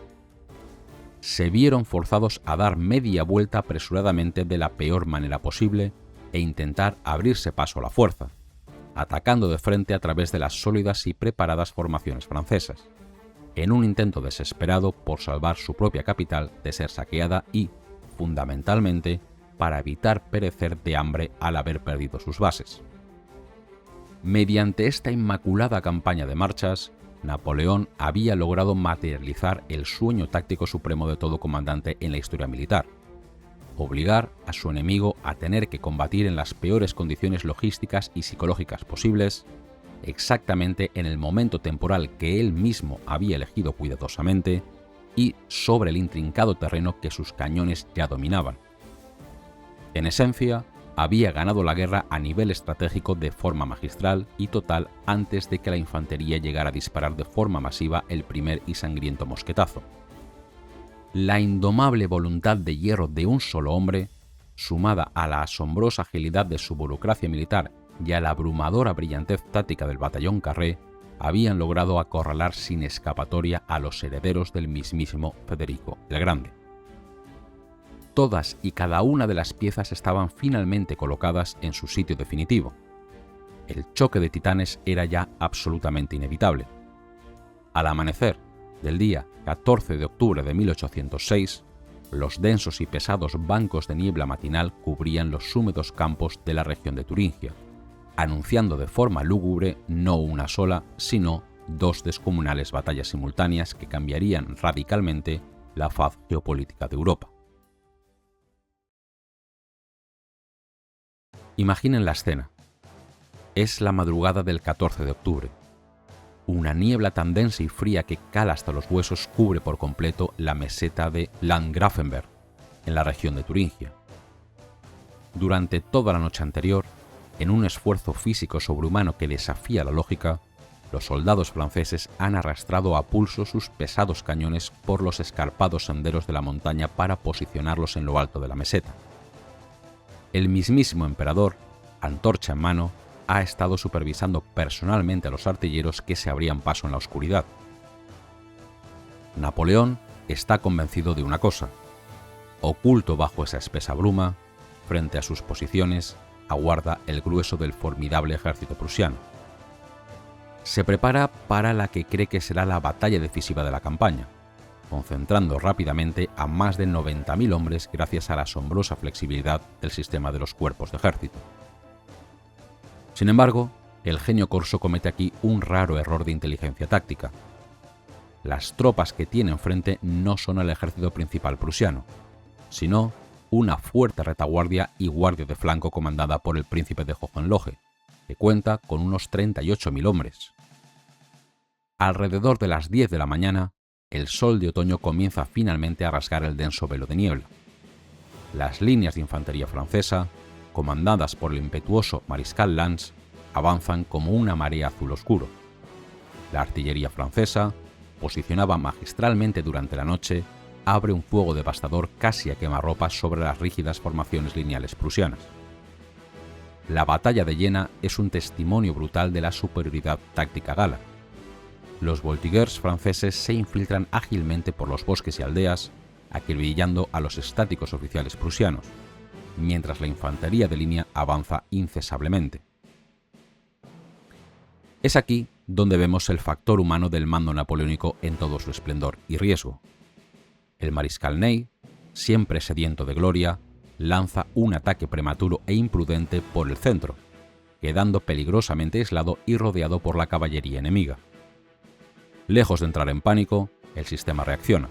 Se vieron forzados a dar media vuelta apresuradamente de la peor manera posible e intentar abrirse paso a la fuerza, atacando de frente a través de las sólidas y preparadas formaciones francesas, en un intento desesperado por salvar su propia capital de ser saqueada y, fundamentalmente, para evitar perecer de hambre al haber perdido sus bases. Mediante esta inmaculada campaña de marchas, Napoleón había logrado materializar el sueño táctico supremo de todo comandante en la historia militar: obligar a su enemigo a tener que combatir en las peores condiciones logísticas y psicológicas posibles, exactamente en el momento temporal que él mismo había elegido cuidadosamente y sobre el intrincado terreno que sus cañones ya dominaban. En esencia, había ganado la guerra a nivel estratégico de forma magistral y total antes de que la infantería llegara a disparar de forma masiva el primer y sangriento mosquetazo. La indomable voluntad de hierro de un solo hombre, sumada a la asombrosa agilidad de su burocracia militar y a la abrumadora brillantez táctica del batallón Carré, habían logrado acorralar sin escapatoria a los herederos del mismísimo Federico el Grande. Todas y cada una de las piezas estaban finalmente colocadas en su sitio definitivo. El choque de titanes era ya absolutamente inevitable. Al amanecer del día 14 de octubre de 1806, los densos y pesados bancos de niebla matinal cubrían los húmedos campos de la región de Turingia, anunciando de forma lúgubre no una sola, sino dos descomunales batallas simultáneas que cambiarían radicalmente la faz geopolítica de Europa. Imaginen la escena. Es la madrugada del 14 de octubre. Una niebla tan densa y fría que cala hasta los huesos cubre por completo la meseta de Landgrafenberg, en la región de Turingia. Durante toda la noche anterior, en un esfuerzo físico sobrehumano que desafía la lógica, los soldados franceses han arrastrado a pulso sus pesados cañones por los escarpados senderos de la montaña para posicionarlos en lo alto de la meseta. El mismísimo emperador, antorcha en mano, ha estado supervisando personalmente a los artilleros que se abrían paso en la oscuridad. Napoleón está convencido de una cosa: oculto bajo esa espesa bruma, frente a sus posiciones, aguarda el grueso del formidable ejército prusiano. Se prepara para la que cree que será la batalla decisiva de la campaña, concentrando rápidamente a más de 90.000 hombres gracias a la asombrosa flexibilidad del sistema de los cuerpos de ejército. Sin embargo, el genio corso comete aquí un raro error de inteligencia táctica. Las tropas que tiene enfrente no son el ejército principal prusiano, sino una fuerte retaguardia y guardia de flanco comandada por el príncipe de Hohenlohe, que cuenta con unos 38.000 hombres. Alrededor de las 10 de la mañana, el sol de otoño comienza finalmente a rasgar el denso velo de niebla. Las líneas de infantería francesa, comandadas por el impetuoso mariscal Lannes, avanzan como una marea azul oscuro. La artillería francesa, posicionada magistralmente durante la noche, abre un fuego devastador casi a quemarropa sobre las rígidas formaciones lineales prusianas. La batalla de Jena es un testimonio brutal de la superioridad táctica gala. Los voltigeurs franceses se infiltran ágilmente por los bosques y aldeas, acribillando a los estáticos oficiales prusianos, mientras la infantería de línea avanza incesablemente. Es aquí donde vemos el factor humano del mando napoleónico en todo su esplendor y riesgo. El mariscal Ney, siempre sediento de gloria, lanza un ataque prematuro e imprudente por el centro, quedando peligrosamente aislado y rodeado por la caballería enemiga. Lejos de entrar en pánico, el sistema reacciona.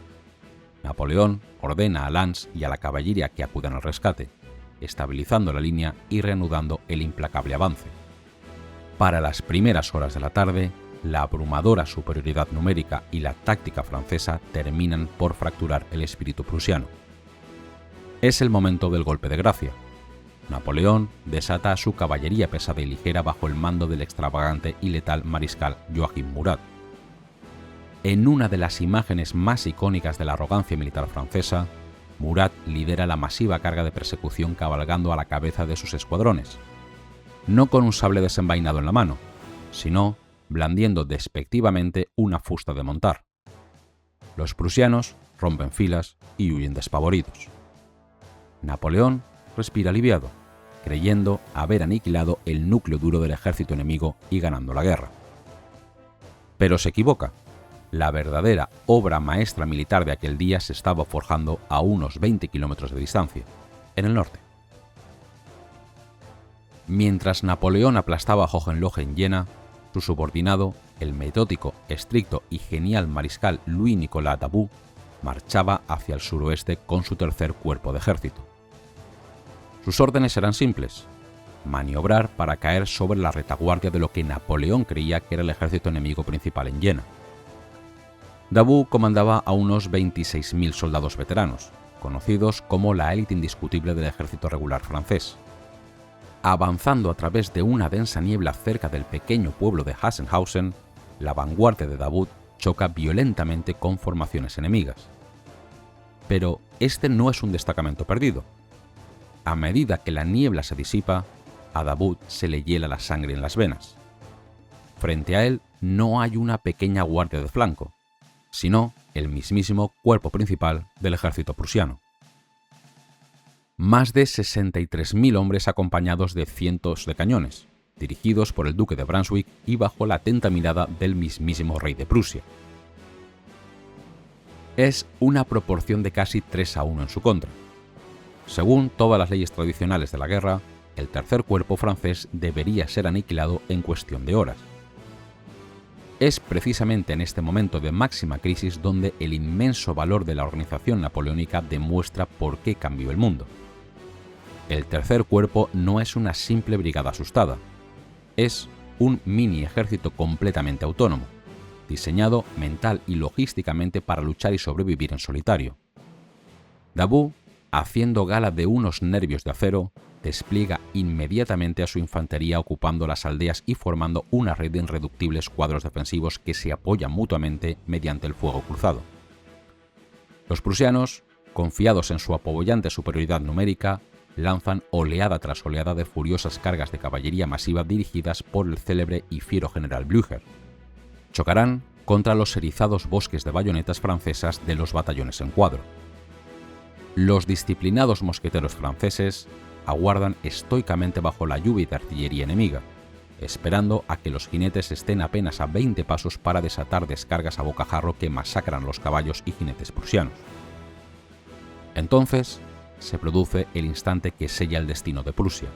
Napoleón ordena a Lannes y a la caballería que acudan al rescate, estabilizando la línea y reanudando el implacable avance. Para las primeras horas de la tarde, la abrumadora superioridad numérica y la táctica francesa terminan por fracturar el espíritu prusiano. Es el momento del golpe de gracia. Napoleón desata a su caballería pesada y ligera bajo el mando del extravagante y letal mariscal Joachim Murat. En una de las imágenes más icónicas de la arrogancia militar francesa, Murat lidera la masiva carga de persecución cabalgando a la cabeza de sus escuadrones, no con un sable desenvainado en la mano, sino blandiendo despectivamente una fusta de montar. Los prusianos rompen filas y huyen despavoridos. Napoleón respira aliviado, creyendo haber aniquilado el núcleo duro del ejército enemigo y ganando la guerra. Pero se equivoca. La verdadera obra maestra militar de aquel día se estaba forjando a unos 20 kilómetros de distancia, en el norte. Mientras Napoleón aplastaba a Hohenlohe en Jena, su subordinado, el metódico, estricto y genial mariscal Louis-Nicolas Davout, marchaba hacia el suroeste con su tercer cuerpo de ejército. Sus órdenes eran simples: maniobrar para caer sobre la retaguardia de lo que Napoleón creía que era el ejército enemigo principal en Jena. Davout comandaba a unos 26.000 soldados veteranos, conocidos como la élite indiscutible del ejército regular francés. Avanzando a través de una densa niebla cerca del pequeño pueblo de Hassenhausen, la vanguardia de Davout choca violentamente con formaciones enemigas. Pero este no es un destacamento perdido. A medida que la niebla se disipa, a Davout se le hiela la sangre en las venas. Frente a él no hay una pequeña guardia de flanco, sino el mismísimo cuerpo principal del ejército prusiano. Más de 63.000 hombres acompañados de cientos de cañones, dirigidos por el duque de Brunswick y bajo la atenta mirada del mismísimo rey de Prusia. Es una proporción de casi 3-1 en su contra. Según todas las leyes tradicionales de la guerra, el tercer cuerpo francés debería ser aniquilado en cuestión de horas. Es precisamente en este momento de máxima crisis donde el inmenso valor de la organización napoleónica demuestra por qué cambió el mundo. El tercer cuerpo no es una simple brigada asustada, es un mini ejército completamente autónomo, diseñado mental y logísticamente para luchar y sobrevivir en solitario. Davout, haciendo gala de unos nervios de acero, despliega inmediatamente a su infantería ocupando las aldeas y formando una red de irreductibles cuadros defensivos que se apoyan mutuamente mediante el fuego cruzado. Los prusianos, confiados en su apabullante superioridad numérica, lanzan oleada tras oleada de furiosas cargas de caballería masiva dirigidas por el célebre y fiero general Blücher. Chocarán contra los erizados bosques de bayonetas francesas de los batallones en cuadro. Los disciplinados mosqueteros franceses, aguardan estoicamente bajo la lluvia de artillería enemiga, esperando a que los jinetes estén apenas a 20 pasos para desatar descargas a bocajarro que masacran los caballos y jinetes prusianos. Entonces se produce el instante que sella el destino de Prusia.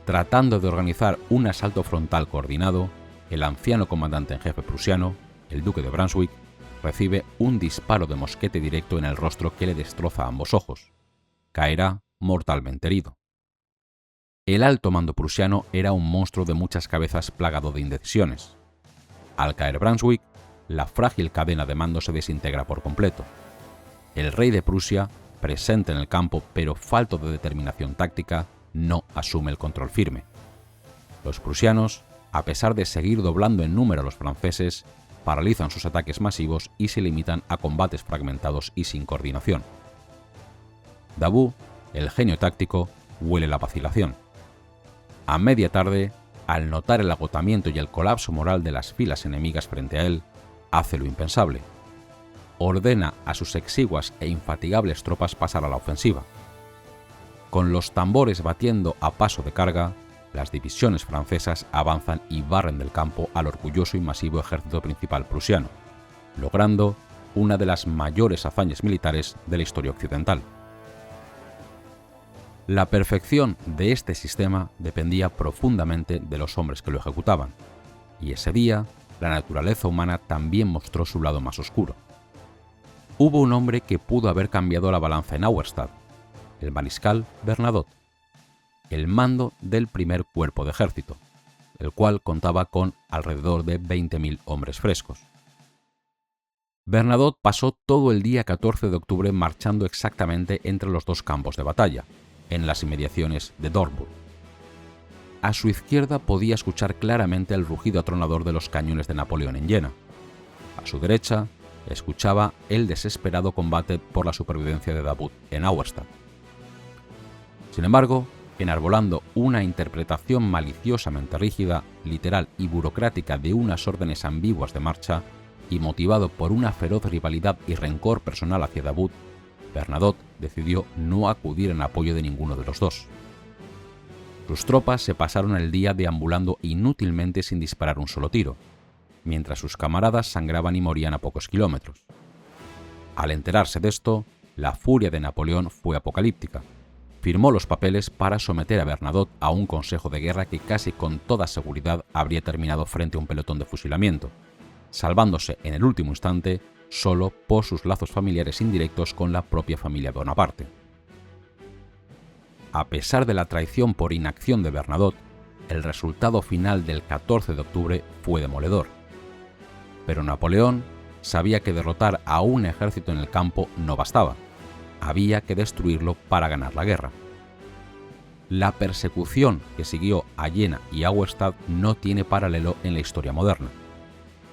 Tratando de organizar un asalto frontal coordinado, el anciano comandante en jefe prusiano, el duque de Brunswick, recibe un disparo de mosquete directo en el rostro que le destroza ambos ojos. Caerá mortalmente herido. El alto mando prusiano era un monstruo de muchas cabezas plagado de indecisiones. Al caer Brunswick, la frágil cadena de mando se desintegra por completo. El rey de Prusia, presente en el campo pero falto de determinación táctica, no asume el control firme. Los prusianos, a pesar de seguir doblando en número a los franceses, paralizan sus ataques masivos y se limitan a combates fragmentados y sin coordinación. Davout, el genio táctico, huele la vacilación. A media tarde, al notar el agotamiento y el colapso moral de las filas enemigas frente a él, hace lo impensable. Ordena a sus exiguas e infatigables tropas pasar a la ofensiva. Con los tambores batiendo a paso de carga, las divisiones francesas avanzan y barren del campo al orgulloso y masivo ejército principal prusiano, logrando una de las mayores hazañas militares de la historia occidental. La perfección de este sistema dependía profundamente de los hombres que lo ejecutaban, y ese día la naturaleza humana también mostró su lado más oscuro. Hubo un hombre que pudo haber cambiado la balanza en Auerstadt, el mariscal Bernadotte, el mando del primer cuerpo de ejército, el cual contaba con alrededor de 20.000 hombres frescos. Bernadotte pasó todo el día 14 de octubre marchando exactamente entre los dos campos de batalla, en las inmediaciones de Dortmund. A su izquierda podía escuchar claramente el rugido atronador de los cañones de Napoleón en Jena. A su derecha escuchaba el desesperado combate por la supervivencia de Davout en Auerstadt. Sin embargo, enarbolando una interpretación maliciosamente rígida, literal y burocrática de unas órdenes ambiguas de marcha, y motivado por una feroz rivalidad y rencor personal hacia Davout, Bernadotte decidió no acudir en apoyo de ninguno de los dos. Sus tropas se pasaron el día deambulando inútilmente sin disparar un solo tiro, mientras sus camaradas sangraban y morían a pocos kilómetros. Al enterarse de esto, la furia de Napoleón fue apocalíptica. Firmó los papeles para someter a Bernadotte a un consejo de guerra que casi con toda seguridad habría terminado frente a un pelotón de fusilamiento, salvándose en el último instante solo por sus lazos familiares indirectos con la propia familia Bonaparte. A pesar de la traición por inacción de Bernadotte, el resultado final del 14 de octubre fue demoledor. Pero Napoleón sabía que derrotar a un ejército en el campo no bastaba. Había que destruirlo para ganar la guerra. La persecución que siguió a Jena y Auerstadt no tiene paralelo en la historia moderna.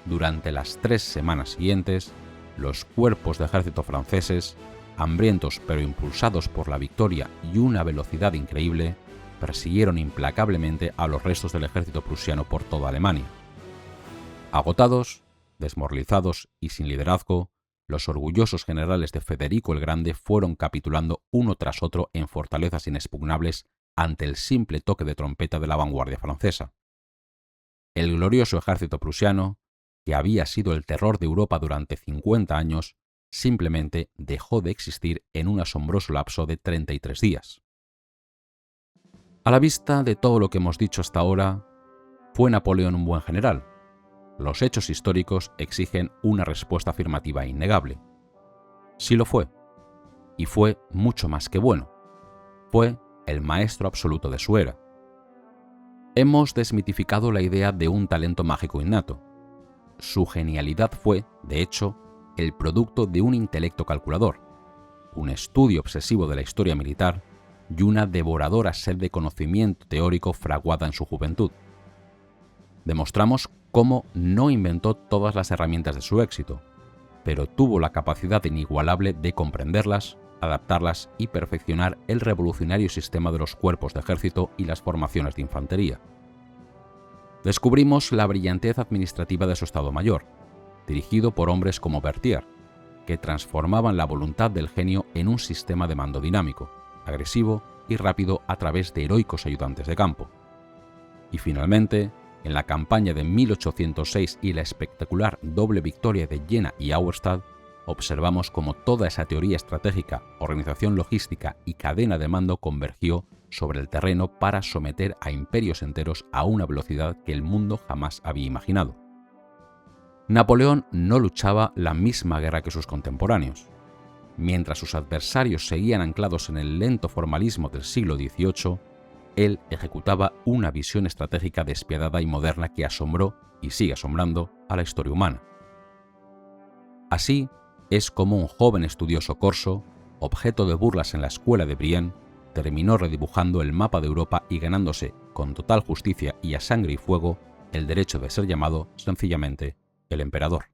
Durante las 3 semanas siguientes, los cuerpos de ejército franceses, hambrientos pero impulsados por la victoria y una velocidad increíble, persiguieron implacablemente a los restos del ejército prusiano por toda Alemania. Agotados, desmoralizados y sin liderazgo, los orgullosos generales de Federico el Grande fueron capitulando uno tras otro en fortalezas inexpugnables ante el simple toque de trompeta de la vanguardia francesa. El glorioso ejército prusiano, que había sido el terror de Europa durante 50 años, simplemente dejó de existir en un asombroso lapso de 33 días. A la vista de todo lo que hemos dicho hasta ahora, ¿fue Napoleón un buen general? Los hechos históricos exigen una respuesta afirmativa innegable. Sí lo fue, y fue mucho más que bueno. Fue el maestro absoluto de su era. Hemos desmitificado la idea de un talento mágico innato. Su genialidad fue, de hecho, el producto de un intelecto calculador, un estudio obsesivo de la historia militar y una devoradora sed de conocimiento teórico fraguada en su juventud. Demostramos cómo no inventó todas las herramientas de su éxito, pero tuvo la capacidad inigualable de comprenderlas, adaptarlas y perfeccionar el revolucionario sistema de los cuerpos de ejército y las formaciones de infantería. Descubrimos la brillantez administrativa de su Estado Mayor, dirigido por hombres como Berthier, que transformaban la voluntad del genio en un sistema de mando dinámico, agresivo y rápido a través de heroicos ayudantes de campo. Y finalmente, en la campaña de 1806 y la espectacular doble victoria de Jena y Auerstadt, observamos cómo toda esa teoría estratégica, organización logística y cadena de mando convergió sobre el terreno para someter a imperios enteros a una velocidad que el mundo jamás había imaginado. Napoleón no luchaba la misma guerra que sus contemporáneos. Mientras sus adversarios seguían anclados en el lento formalismo del siglo XVIII, él ejecutaba una visión estratégica despiadada y moderna que asombró y sigue asombrando a la historia humana. Así es como un joven estudioso corso, objeto de burlas en la escuela de Brienne, terminó redibujando el mapa de Europa y ganándose, con total justicia y a sangre y fuego, el derecho de ser llamado, sencillamente, el emperador.